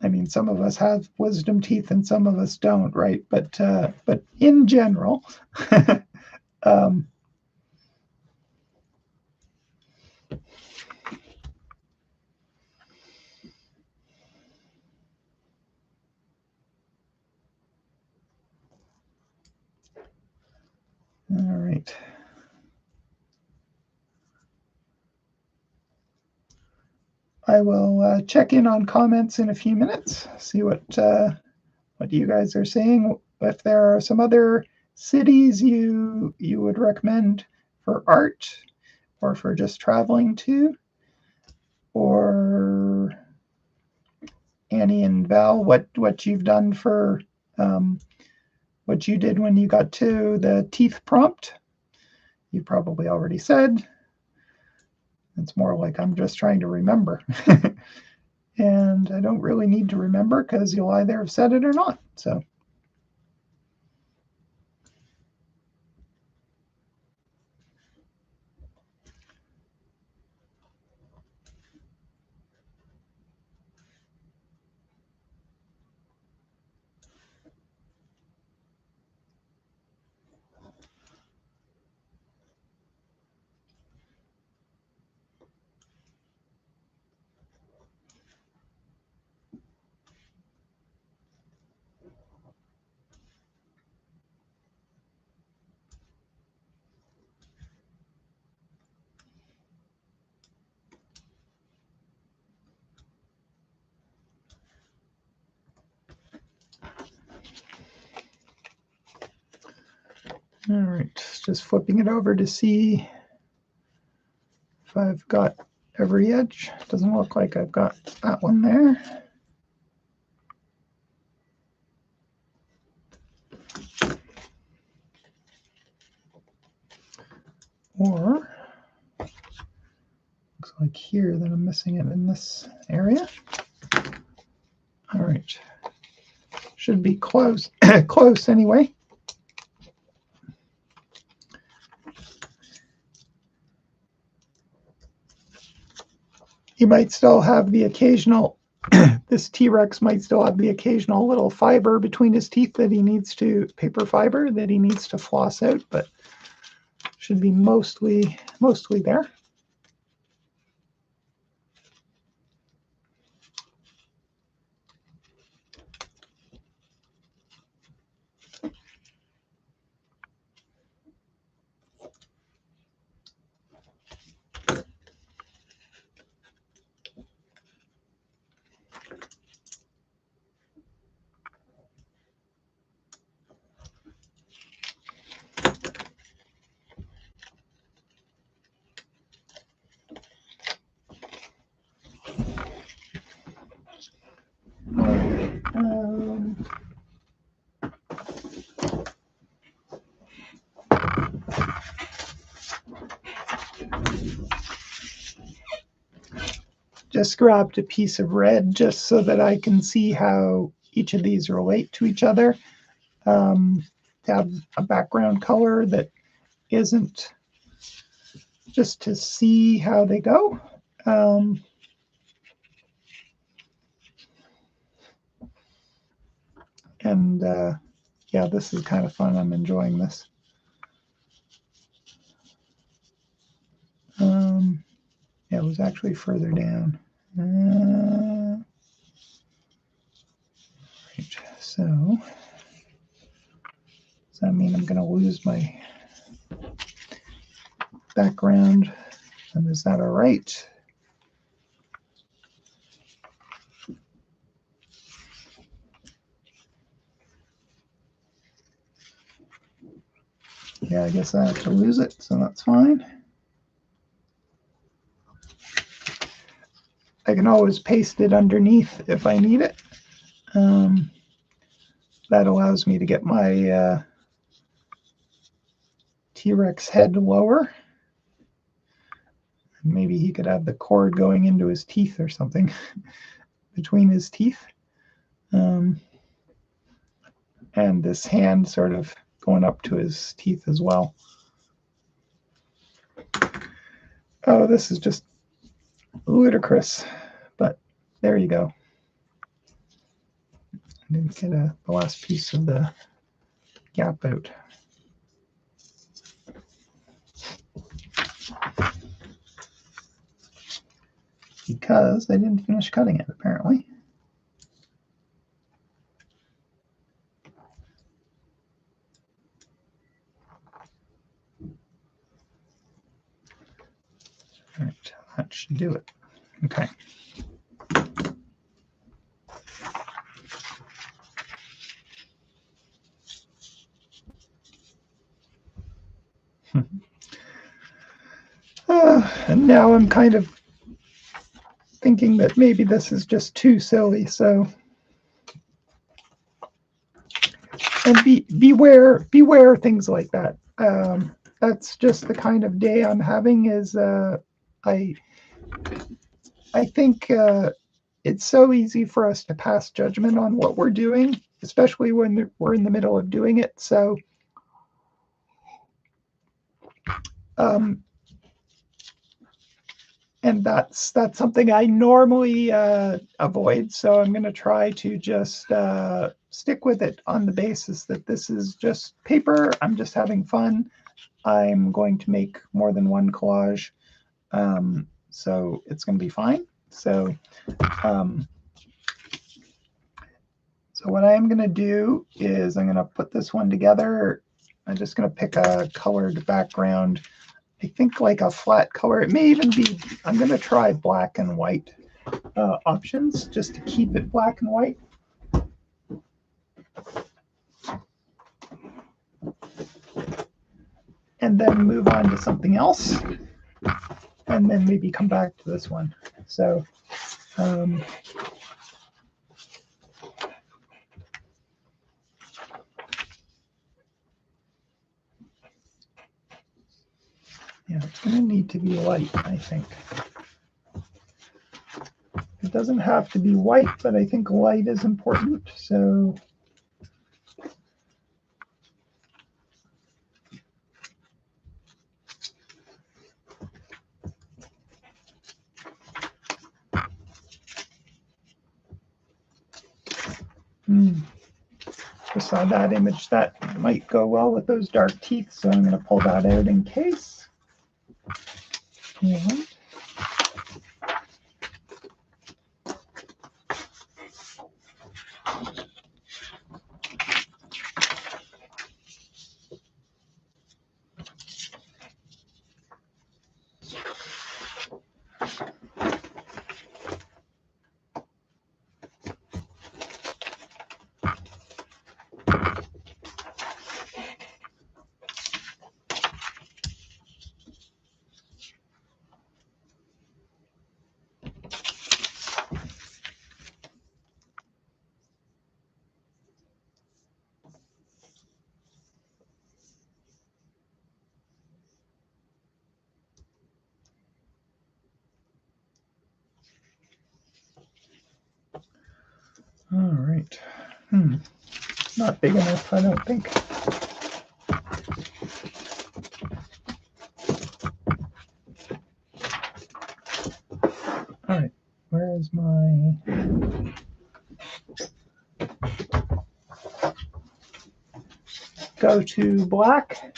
mean, some of us have wisdom teeth and some of us don't, right? But in general, All right. I will check in on comments in a few minutes, see what you guys are saying. If there are some other cities you would recommend for art or for just traveling to, or Annie and Val, what you've done for what you did when you got to the teeth prompt. You probably already said. It's more like I'm just trying to remember. And I don't really need to remember because you'll either have said it or not. So. All right, just flipping it over to see if I've got every edge. Doesn't look like I've got that one there. Or looks like here that I'm missing it in this area. All right, should be close, close anyway. You might still have the occasional, this T-Rex might still have the occasional little fiber between his teeth that he needs to, paper fiber that he needs to floss out, but should be mostly there. Just grabbed a piece of red just so that I can see how each of these relate to each other. To have a background color that isn't just to see how they go. And yeah, this is kind of fun. I'm enjoying this. Yeah, it was actually further down. Right, so does that mean I'm going to lose my background? And is that all right? Yeah, I guess I have to lose it, so that's fine. I can always paste it underneath if I need it. That allows me to get my T-Rex head lower. Maybe he could have the cord going into his teeth or something between his teeth. And this hand sort of going up to his teeth as well. Oh, this is just ludicrous, but there you go. I didn't get the last piece of the gap out. Because I didn't finish cutting it, apparently. All right, that should do it. Okay. And now I'm kind of thinking that maybe this is just too silly. So, and beware things like that. That's just the kind of day I'm having. Is I think it's so easy for us to pass judgment on what we're doing, especially when we're in the middle of doing it. So, and that's something I normally avoid. So I'm going to try to just stick with it on the basis that this is just paper. I'm just having fun. I'm going to make more than one collage, so it's going to be fine. So what I am going to do is I'm going to put this one together. I'm just going to pick a colored background. I think like a flat color. It may even be, I'm going to try black and white options just to keep it black and white. And then move on to something else. And then maybe come back to this one. So yeah, it's going to need to be light, I think. It doesn't have to be white, but I think light is important. So just saw that image. That might go well with those dark teeth, so I'm going to pull that out in case. And all right. Not big enough, I don't think. All right, where is my... Go to black.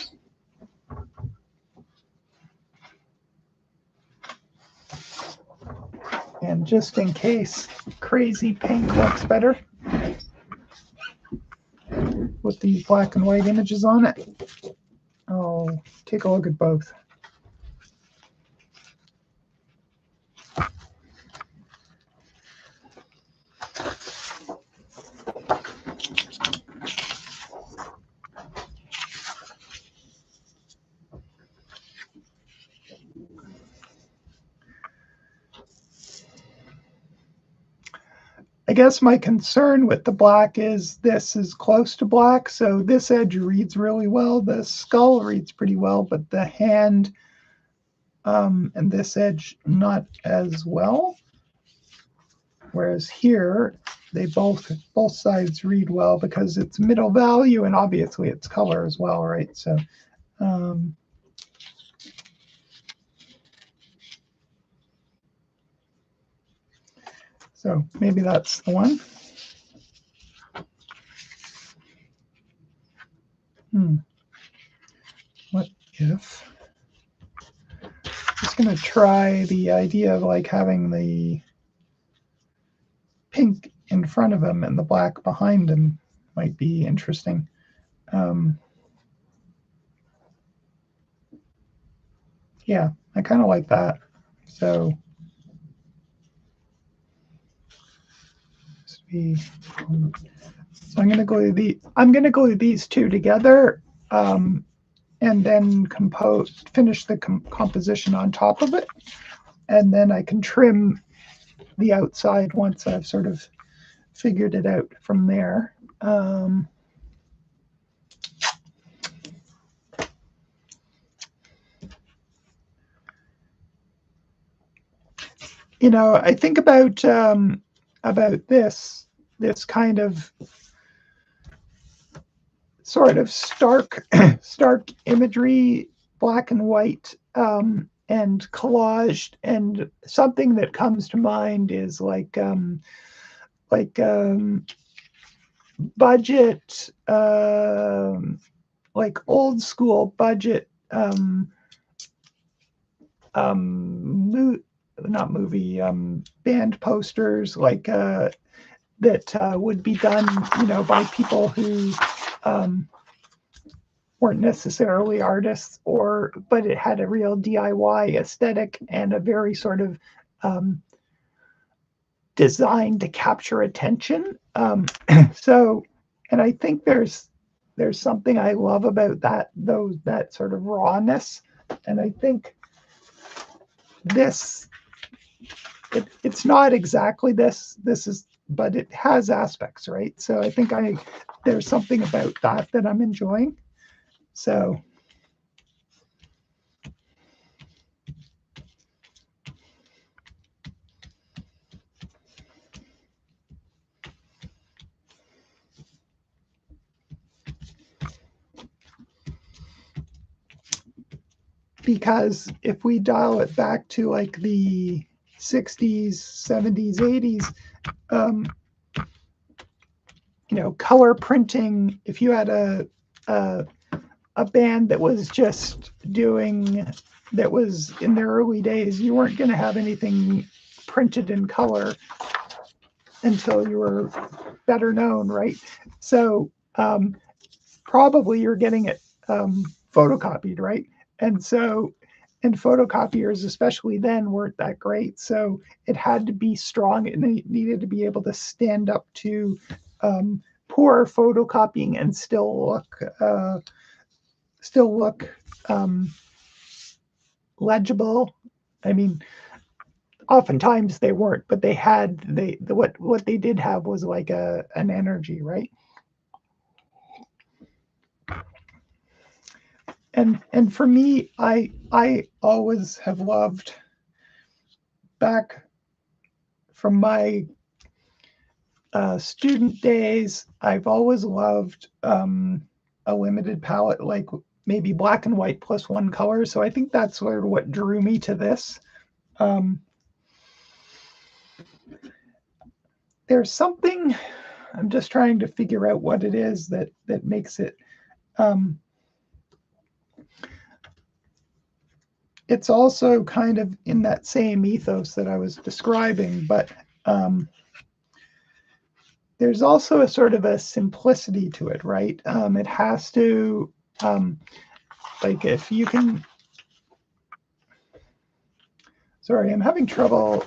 And just in case crazy pink looks better with these black and white images on it, I'll take a look at both. I guess my concern with the black is this is close to black, so this edge reads really well. The skull reads pretty well, but the hand and this edge not as well. Whereas here, they both sides read well because it's middle value and obviously it's color as well, right? So so maybe that's the one. What if? Just going to try the idea of like having the pink in front of him and the black behind him might be interesting. Yeah, I kind of like that. So I'm going to glue these two together, and then finish the composition on top of it, and then I can trim the outside once I've sort of figured it out from there. You know, I think about this kind of sort of stark imagery, black and white, and collaged, and something that comes to mind is like budget, like old school budget, not movie, band posters, like that would be done, you know, by people who weren't necessarily artists, but it had a real DIY aesthetic and a very sort of designed to capture attention. So, and I think there's something I love about that sort of rawness, and I think this, it's not exactly this is, but it has aspects, right? So I think there's something about that I'm enjoying. So because if we dial it back to like the 60s, 70s, 80s, you know, color printing, if you had a band that was just that was in their early days, you weren't going to have anything printed in color until you were better known, right? So probably you're getting it photocopied, right? And photocopiers, especially then, weren't that great. So it had to be strong, and it needed to be able to stand up to poor photocopying and still look legible. I mean, oftentimes they weren't, but what they did have was like an energy, right? And for me, I always have loved, back from my student days, I've always loved a limited palette, like maybe black and white plus one color. So I think that's sort of what drew me to this. There's something, I'm just trying to figure out what it is that makes it. It's also kind of in that same ethos that I was describing, but there's also a sort of a simplicity to it, right? It has to, like, if you can. Sorry, I'm having trouble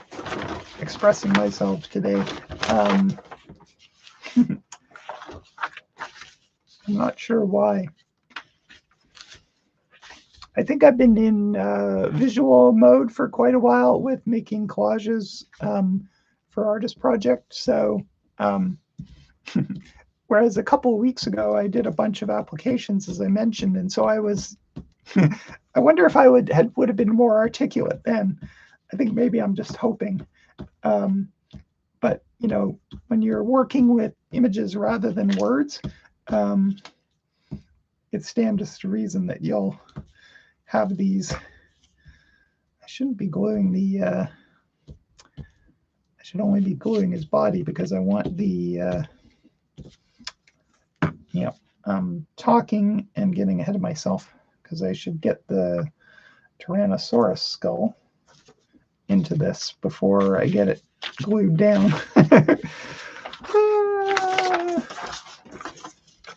expressing myself today. I'm not sure why. I think I've been in visual mode for quite a while with making collages for artist project. So, whereas a couple of weeks ago I did a bunch of applications, as I mentioned, and so I was. I wonder if I would have been more articulate then. I think maybe I'm just hoping. But you know, when you're working with images rather than words, it stands to reason that you'll have these. I shouldn't be gluing the. I should only be gluing his body because I want the. Yeah, I'm talking and getting ahead of myself because I should get the Tyrannosaurus skull into this before I get it glued down.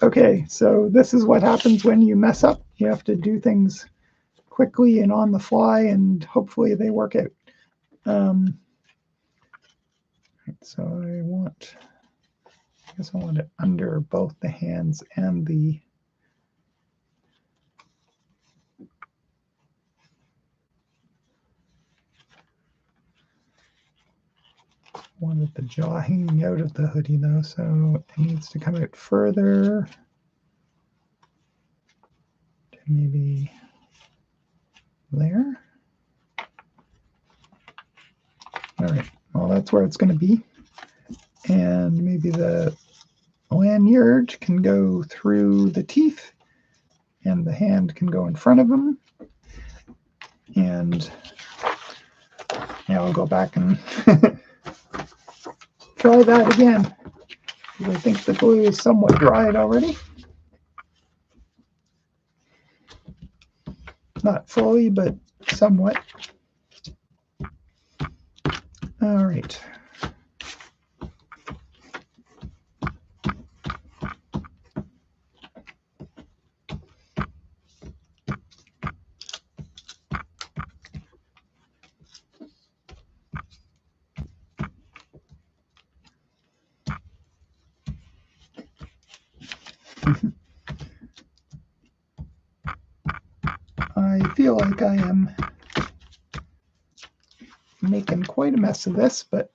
Okay, so this is what happens when you mess up. You have to do things quickly and on the fly, and hopefully they work out. So I guess I want it under both the hands and the wanted the jaw hanging out of the hoodie though, so it needs to come out further. Maybe there. All right, well, that's where it's going to be. And maybe the lanyard can go through the teeth and the hand can go in front of them. And now we'll go back and try that again. I think the glue is somewhat dried already. Not fully, but somewhat. All right. I feel like I am making quite a mess of this, but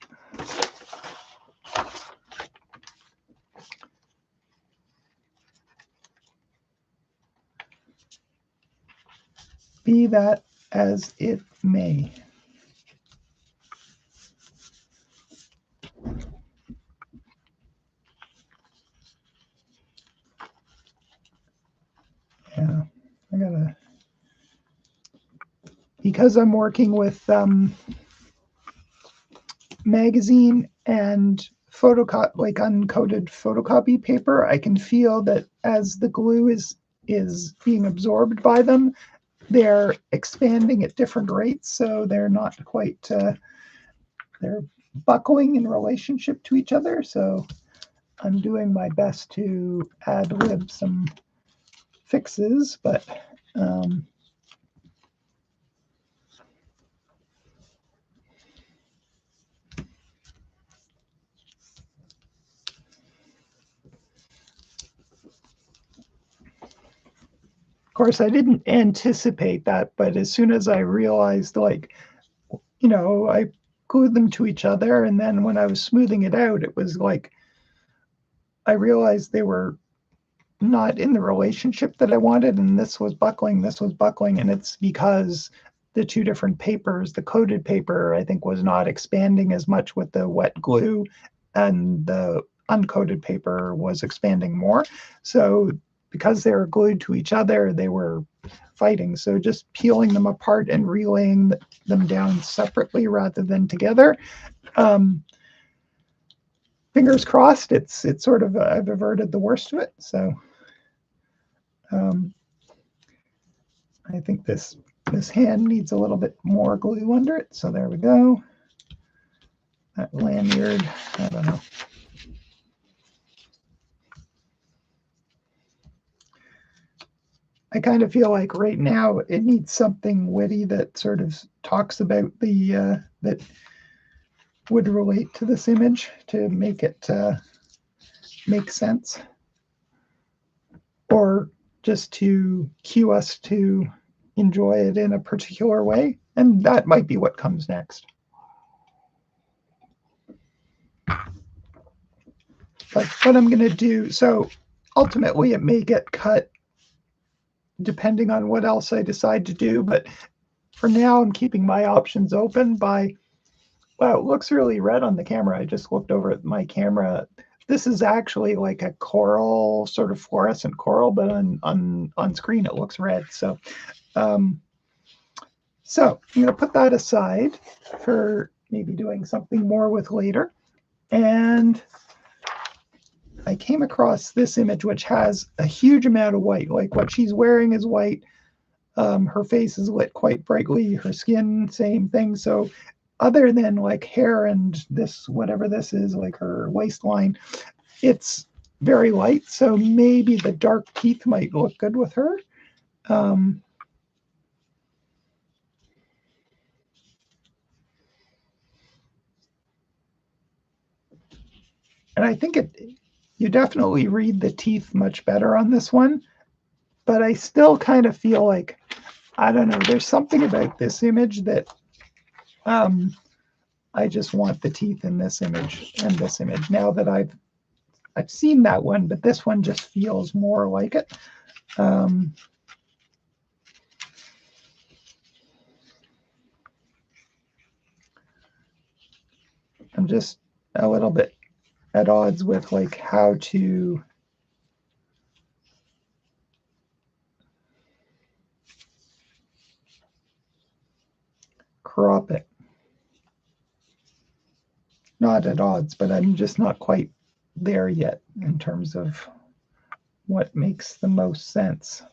be that as it may. Yeah, I gotta, because I'm working with magazine and like uncoated photocopy paper, I can feel that as the glue is being absorbed by them, they're expanding at different rates, so they're not quite they're buckling in relationship to each other. So I'm doing my best to ad-lib some fixes, but of course, I didn't anticipate that, but as soon as I realized, like, you know, I glued them to each other, and then when I was smoothing it out, it was like I realized they were not in the relationship that I wanted, and this was buckling, and it's because the two different papers, the coated paper, I think, was not expanding as much with the wet glue, and the uncoated paper was expanding more. So because they were glued to each other, they were fighting. So just peeling them apart and relaying them down separately rather than together. Fingers crossed, it's sort of, I've averted the worst of it. So I think this hand needs a little bit more glue under it. So there we go. That lanyard, I don't know. I kind of feel like right now it needs something witty that sort of talks about the that would relate to this image to make it make sense, or just to cue us to enjoy it in a particular way. And that might be what comes next. But what I'm going to do, so ultimately it may get cut depending on what else I decide to do. But for now, I'm keeping my options open by, wow, it looks really red on the camera. I just looked over at my camera. This is actually like a coral, sort of fluorescent coral, but on screen it looks red. So, so I'm going to put that aside for maybe doing something more with later. And I came across this image, which has a huge amount of white. Like what she's wearing is white. Her face is lit quite brightly. Her skin, same thing. So other than like hair and this, whatever this is, like her waistline, it's very light. So maybe the dark teeth might look good with her. And I think you definitely read the teeth much better on this one, but I still kind of feel like, I don't know, there's something about this image that I just want the teeth in this image and this image. Now that I've seen that one, but this one just feels more like it. I'm just a little bit at odds with like how to crop it. Not at odds, but I'm just not quite there yet in terms of what makes the most sense.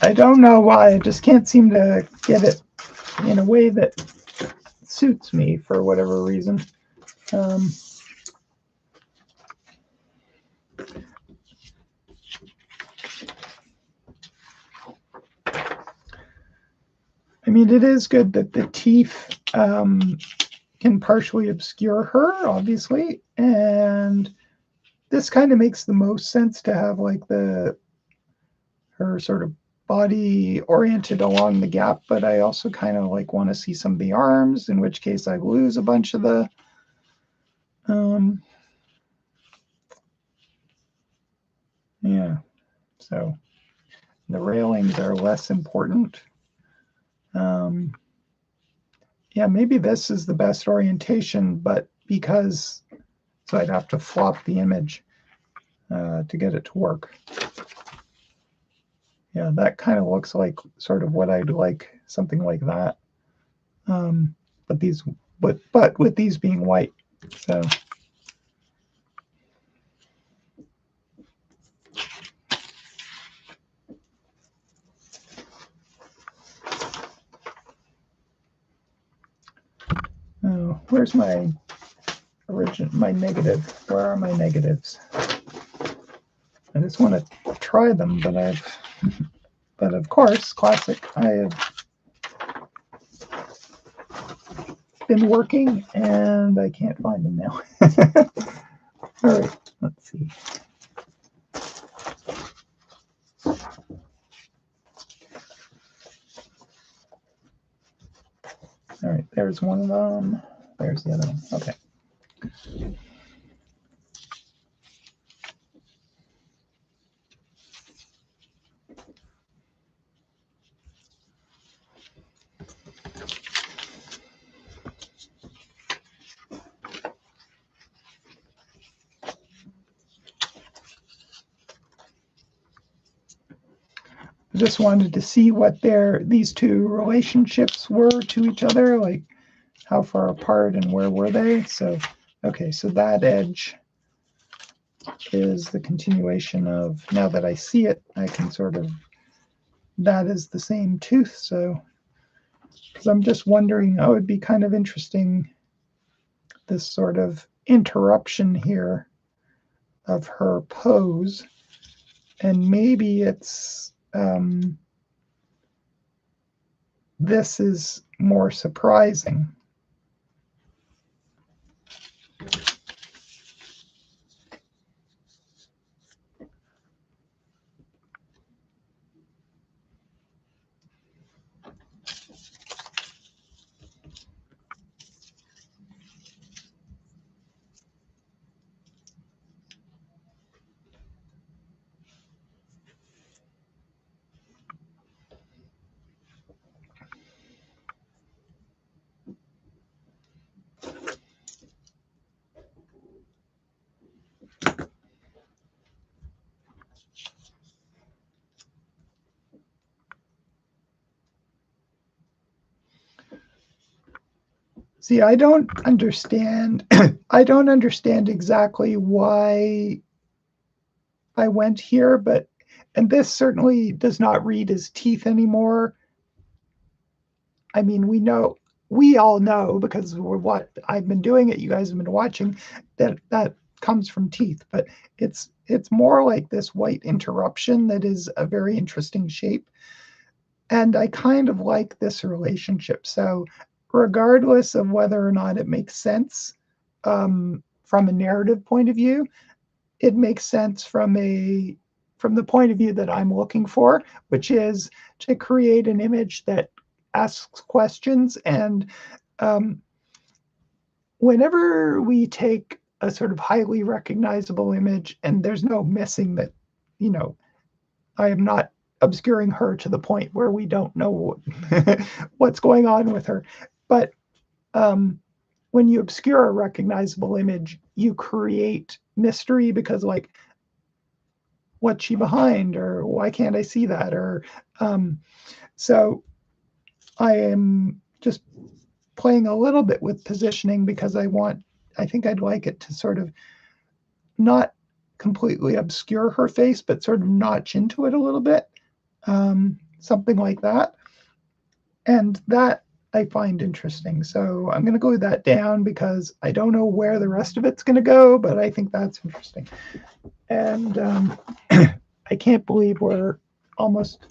I don't know why. I just can't seem to get it in a way that suits me for whatever reason. I mean, it is good that the teeth can partially obscure her, obviously, and this kind of makes the most sense to have like her sort of body oriented along the gap, but I also kind of like want to see some of the arms, in which case I lose a bunch of the yeah, so the railings are less important. Yeah, maybe this is the best orientation, but because, so I'd have to flop the image to get it to work. Yeah, that kind of looks like sort of what I'd like, something like that. But with these being white, so. Oh, where's my negative? Where are my negatives? I just want to try them, but of course, classic. I have been working and I can't find them now. All right, let's see. All right, there's one of them. There's the other one. Okay. I just wanted to see what these two relationships were to each other, like how far apart and where were they. So, okay, so that edge is the continuation of, now that I see it, I can sort of, that is the same tooth. So, because I'm just wondering, oh, it'd be kind of interesting, this sort of interruption here of her pose. And maybe it's, this is more surprising. See, I don't understand. I don't understand exactly why I went here, and this certainly does not read as teeth anymore. I mean, we all know because I've been doing it, you guys have been watching, that comes from teeth, but it's more like this white interruption that is a very interesting shape. And I kind of like this relationship. So regardless of whether or not it makes sense from a narrative point of view, it makes sense from the point of view that I'm looking for, which is to create an image that asks questions. And whenever we take a sort of highly recognizable image, and there's no missing that, I am not obscuring her to the point where we don't know what's going on with her. But when you obscure a recognizable image, you create mystery because, like, what's she behind, or why can't I see that? Or so I am just playing a little bit with positioning because I think I'd like it to sort of not completely obscure her face, but sort of notch into it a little bit. Something like that. And that I find interesting. So I'm going to glue that down because I don't know where the rest of it's going to go, but I think that's interesting. And I can't believe we're almost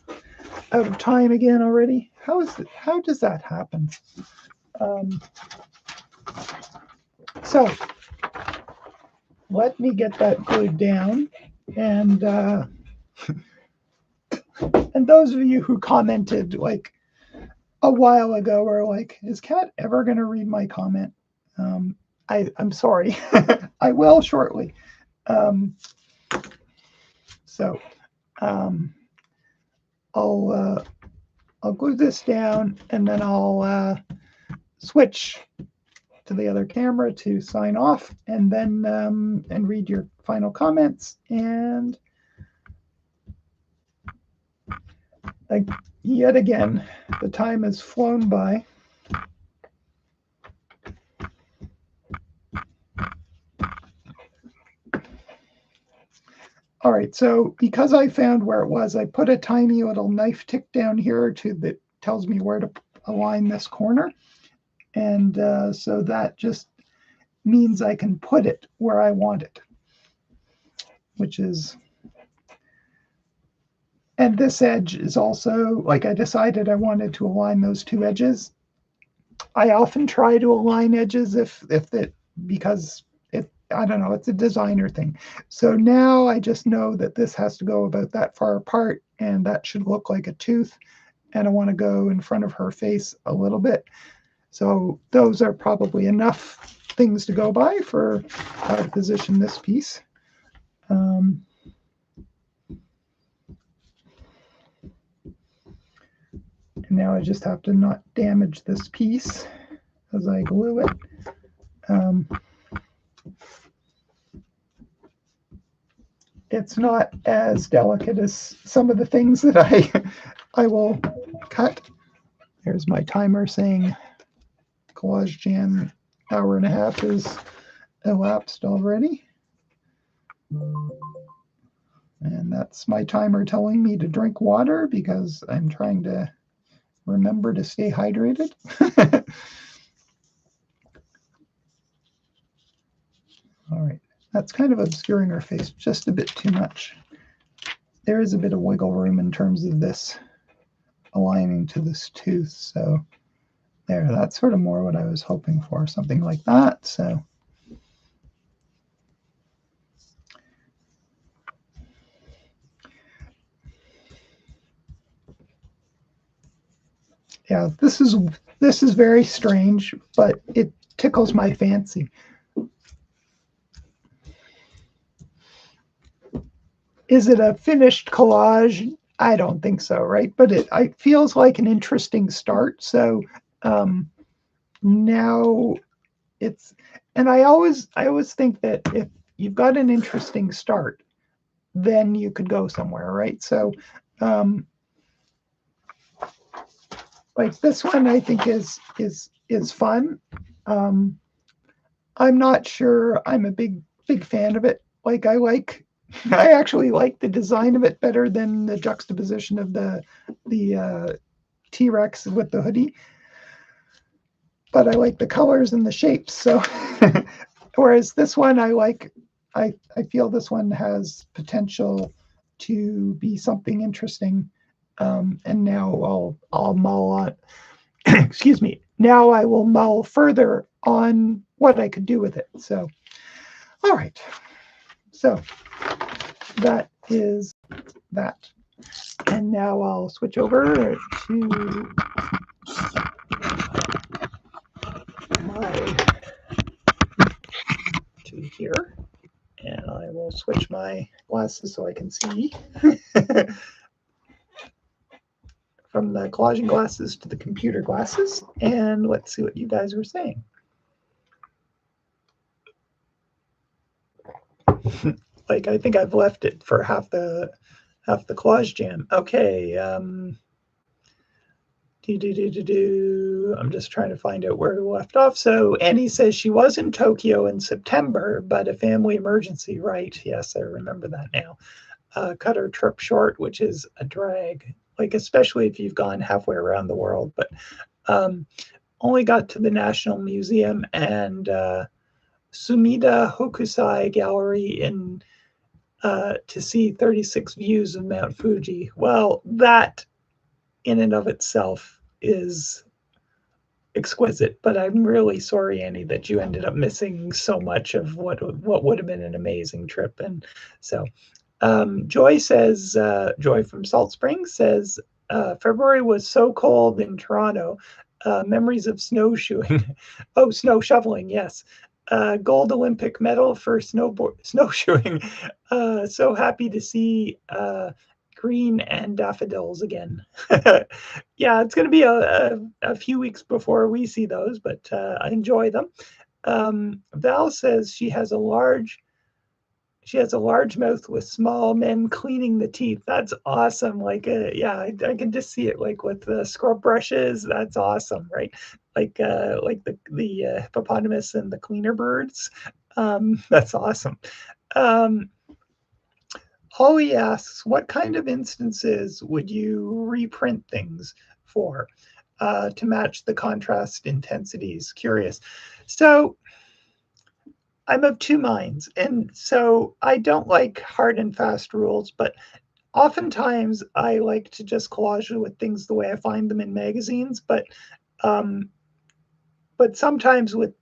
out of time again already. How does that happen? So let me get that glued down. And and those of you who commented like a while ago are like, is Kat ever going to read my comment? I'm sorry. I will shortly. I'll glue this down, and then I'll switch to the other camera to sign off, and then and read your final comments. And yet again, the time has flown by. All right, so because I found where it was, I put a tiny little knife tick down here that tells me where to align this corner. And so that just means I can put it where I want it, which is, and this edge is also, like, I decided I wanted to align those two edges. I often try to align edges because I don't know, it's a designer thing. So now I just know that this has to go about that far apart, and that should look like a tooth. And I want to go in front of her face a little bit. So those are probably enough things to go by for how to position this piece. And now I just have to not damage this piece as I glue it. It's not as delicate as some of the things that I will cut. There's my timer saying Collage Jam hour and a half is elapsed already. And that's my timer telling me to drink water because I'm trying to remember to stay hydrated. All right, that's kind of obscuring her face just a bit too much. There is a bit of wiggle room in terms of this aligning to this tooth. So there, that's sort of more what I was hoping for, something like that. So yeah, this is very strange, but it tickles my fancy. Is it a finished collage? I don't think so, right? But it feels like an interesting start. So now it's, and I always think that if you've got an interesting start, then you could go somewhere, right? So like this one I think is fun. I'm not sure I'm a big fan of it. Like I actually like the design of it better than the juxtaposition of the T-Rex with the hoodie. But I like the colors and the shapes. So whereas this one I feel this one has potential to be something interesting. And now I'll mull on excuse me. Now I will mull further on what I could do with it. So all right. So that is that. And now I'll switch over to here. And I will switch my glasses so I can see. From the collaging glasses to the computer glasses. And let's see what you guys were saying. Like, I think I've left it for half the collage jam. Okay. I'm just trying to find out where we left off. So Annie says she was in Tokyo in September, but a family emergency, right? Yes, I remember that now. Cut her trip short, which is a drag, like especially if you've gone halfway around the world. But only got to the National Museum and Sumida Hokusai Gallery in to see 36 views of Mount Fuji. Well, that in and of itself is exquisite, but I'm really sorry, Annie, that you ended up missing so much of what would have been an amazing trip. And so Joy says, Joy from Salt Springs says, February was so cold in Toronto. Memories of snowshoeing. Oh, snow shoveling, yes. Gold Olympic medal for snowshoeing. So happy to see green and daffodils again. Yeah, it's going to be a few weeks before we see those, but I enjoy them. Val says she has a large mouth with small men cleaning the teeth. That's awesome. Like, yeah, I can just see it like with the scrub brushes. That's awesome, right? Like the hippopotamus and the cleaner birds. That's awesome. Holly asks, what kind of instances would you reprint things for to match the contrast intensities? Curious. So I'm of two minds. And so I don't like hard and fast rules, but oftentimes I like to just collage with things the way I find them in magazines. But sometimes with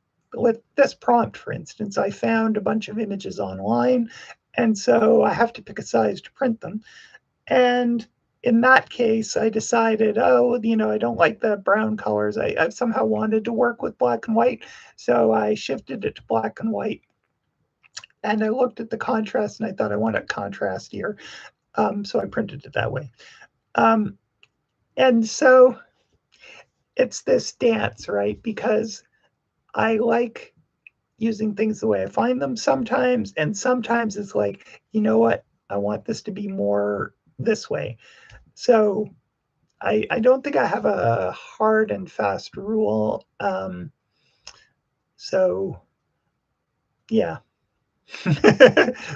this prompt, for instance, I found a bunch of images online, and so I have to pick a size to print them. And in that case, I decided, oh, I don't like the brown colors. I've somehow wanted to work with black and white, so I shifted it to black and white. And I looked at the contrast, and I thought I want a contrast here, so I printed it that way. And so it's this dance, right? Because I like using things the way I find them sometimes, and sometimes it's like, you know what? I want this to be more this way. So I don't think I have a hard and fast rule. So yeah.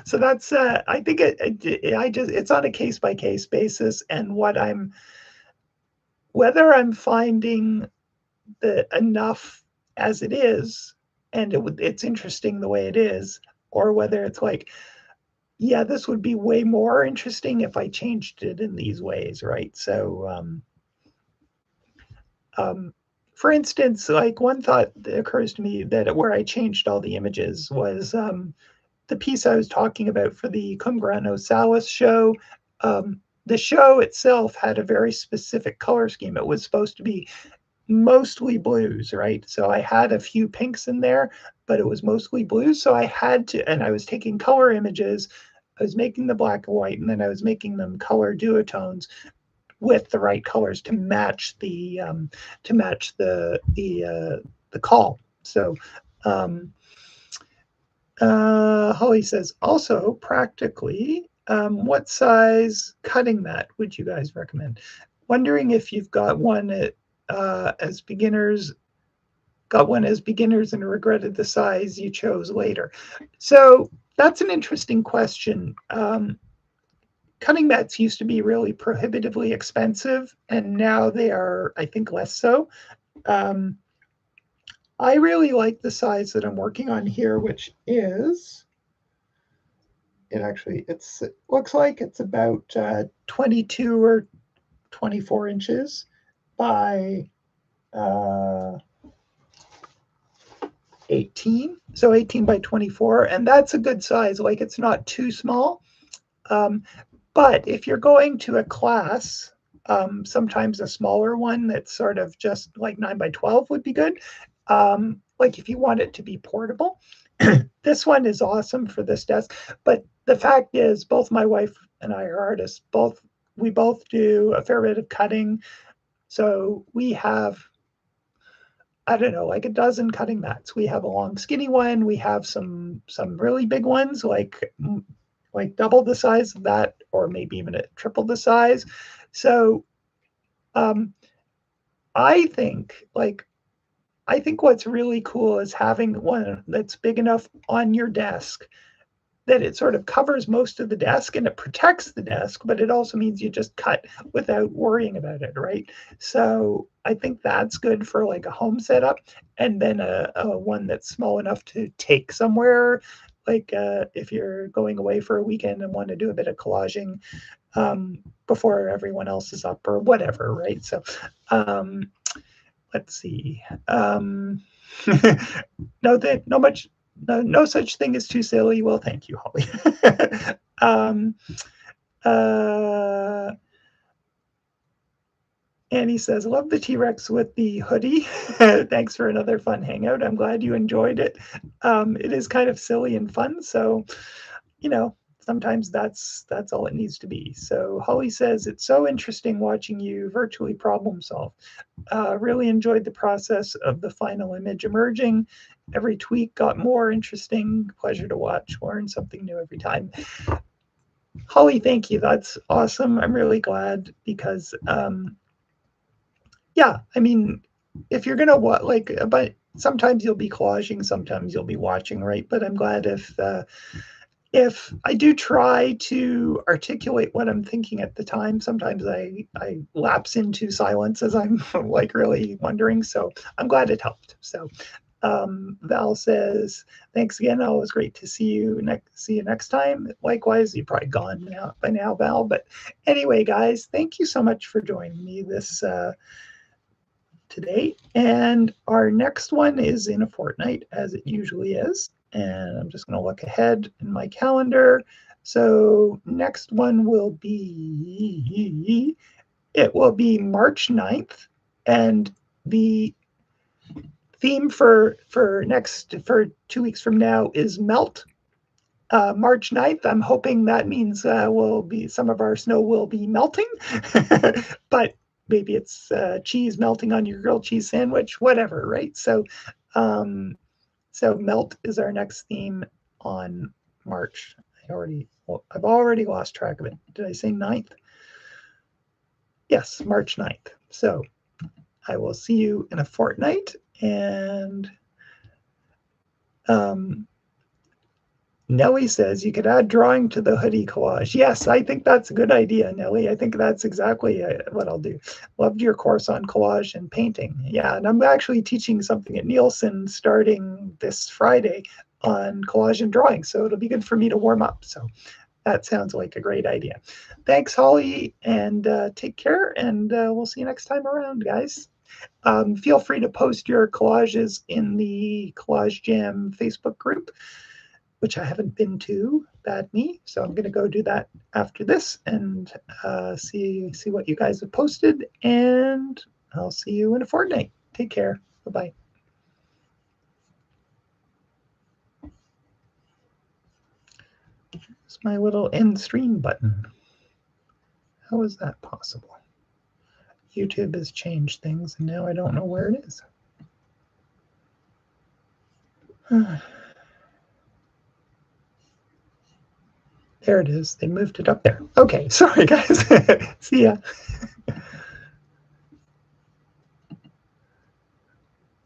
So that's I think it's on a case by case basis, and whether I'm finding the enough as it is, and it's interesting the way it is, or whether it's like, yeah, this would be way more interesting if I changed it in these ways, right? So for instance, like one thought that occurs to me that where I changed all the images was the piece I was talking about for the Cum Grano Salis show. The show itself had a very specific color scheme. It was supposed to be mostly blues, right? So I had a few pinks in there, but it was mostly blues. So I had to, and I was taking color images. I was making the black and white, and then I was making them color duotones with the right colors to match the call. So Holly says, also practically, what size cutting mat would you guys recommend? Wondering if you've got one as beginners got one as beginners and regretted the size you chose later. So that's an interesting question. Cutting mats used to be really prohibitively expensive, and now they are, I think, less so. I really like the size that I'm working on here, which is, it looks like it's about 22 or 24 inches by 18. So 18 by 24, and that's a good size. Like, it's not too small. But if you're going to a class, sometimes a smaller one that's sort of just like 9 by 12 would be good. Like if you want it to be portable. This one is awesome for this desk. But the fact is, both my wife and I are artists. We both do a fair bit of cutting. So we have, I don't know, like a dozen cutting mats. We have a long skinny one. We have some really big ones, like double the size of that, or maybe even triple the size. So I think what's really cool is having one that's big enough on your desk that it sort of covers most of the desk and it protects the desk, but it also means you just cut without worrying about it, right? So I think that's good for like a home setup, and then a one that's small enough to take somewhere, like if you're going away for a weekend and want to do a bit of collaging before everyone else is up or whatever, right? So let's see. No such thing as too silly. Well, thank you, Holly. Annie says, love the T-Rex with the hoodie. Thanks for another fun hangout. I'm glad you enjoyed it. It is kind of silly and fun. So, sometimes that's all it needs to be. So Holly says, it's so interesting watching you virtually problem solve. Really enjoyed the process of the final image emerging. Every tweak got more interesting. Pleasure to watch. Learn something new every time. Holly, thank you. That's awesome. I'm really glad because, yeah, I mean, if you're gonna but sometimes you'll be collaging, sometimes you'll be watching, right? But I'm glad if I do try to articulate what I'm thinking at the time, sometimes I lapse into silence as I'm like really wondering. So I'm glad it helped. So Val says, thanks again. Always great to see you next time. Likewise, you're probably gone by now, Val. But anyway, guys, thank you so much for joining me today. And our next one is in a fortnight, as it usually is. And I'm just going to look ahead in my calendar. So next one will be March 9th. And the theme for 2 weeks from now is melt. March 9th, I'm hoping that means some of our snow will be melting, but maybe it's cheese melting on your grilled cheese sandwich, whatever, right? So melt is our next theme on March. I've already lost track of it. Did I say 9th? Yes, March 9th. So I will see you in a fortnight. And Nellie says you could add drawing to the hoodie collage. Yes, I think that's a good idea, Nellie. I think that's exactly what I'll do. Loved your course on collage and painting. Yeah, and I'm actually teaching something at Nielsen starting this Friday on collage and drawing, so it'll be good for me to warm up. So that sounds like a great idea. Thanks, Holly, and take care, and we'll see you next time around, guys. Feel free to post your collages in the Collage Jam Facebook group, which I haven't been to, bad me. So I'm going to go do that after this and see what you guys have posted. And I'll see you in a fortnight. Take care. Bye-bye. It's my little end stream button. How is that possible? YouTube has changed things, and now I don't know where it is. There it is. They moved it up there. Okay, sorry, guys. See ya.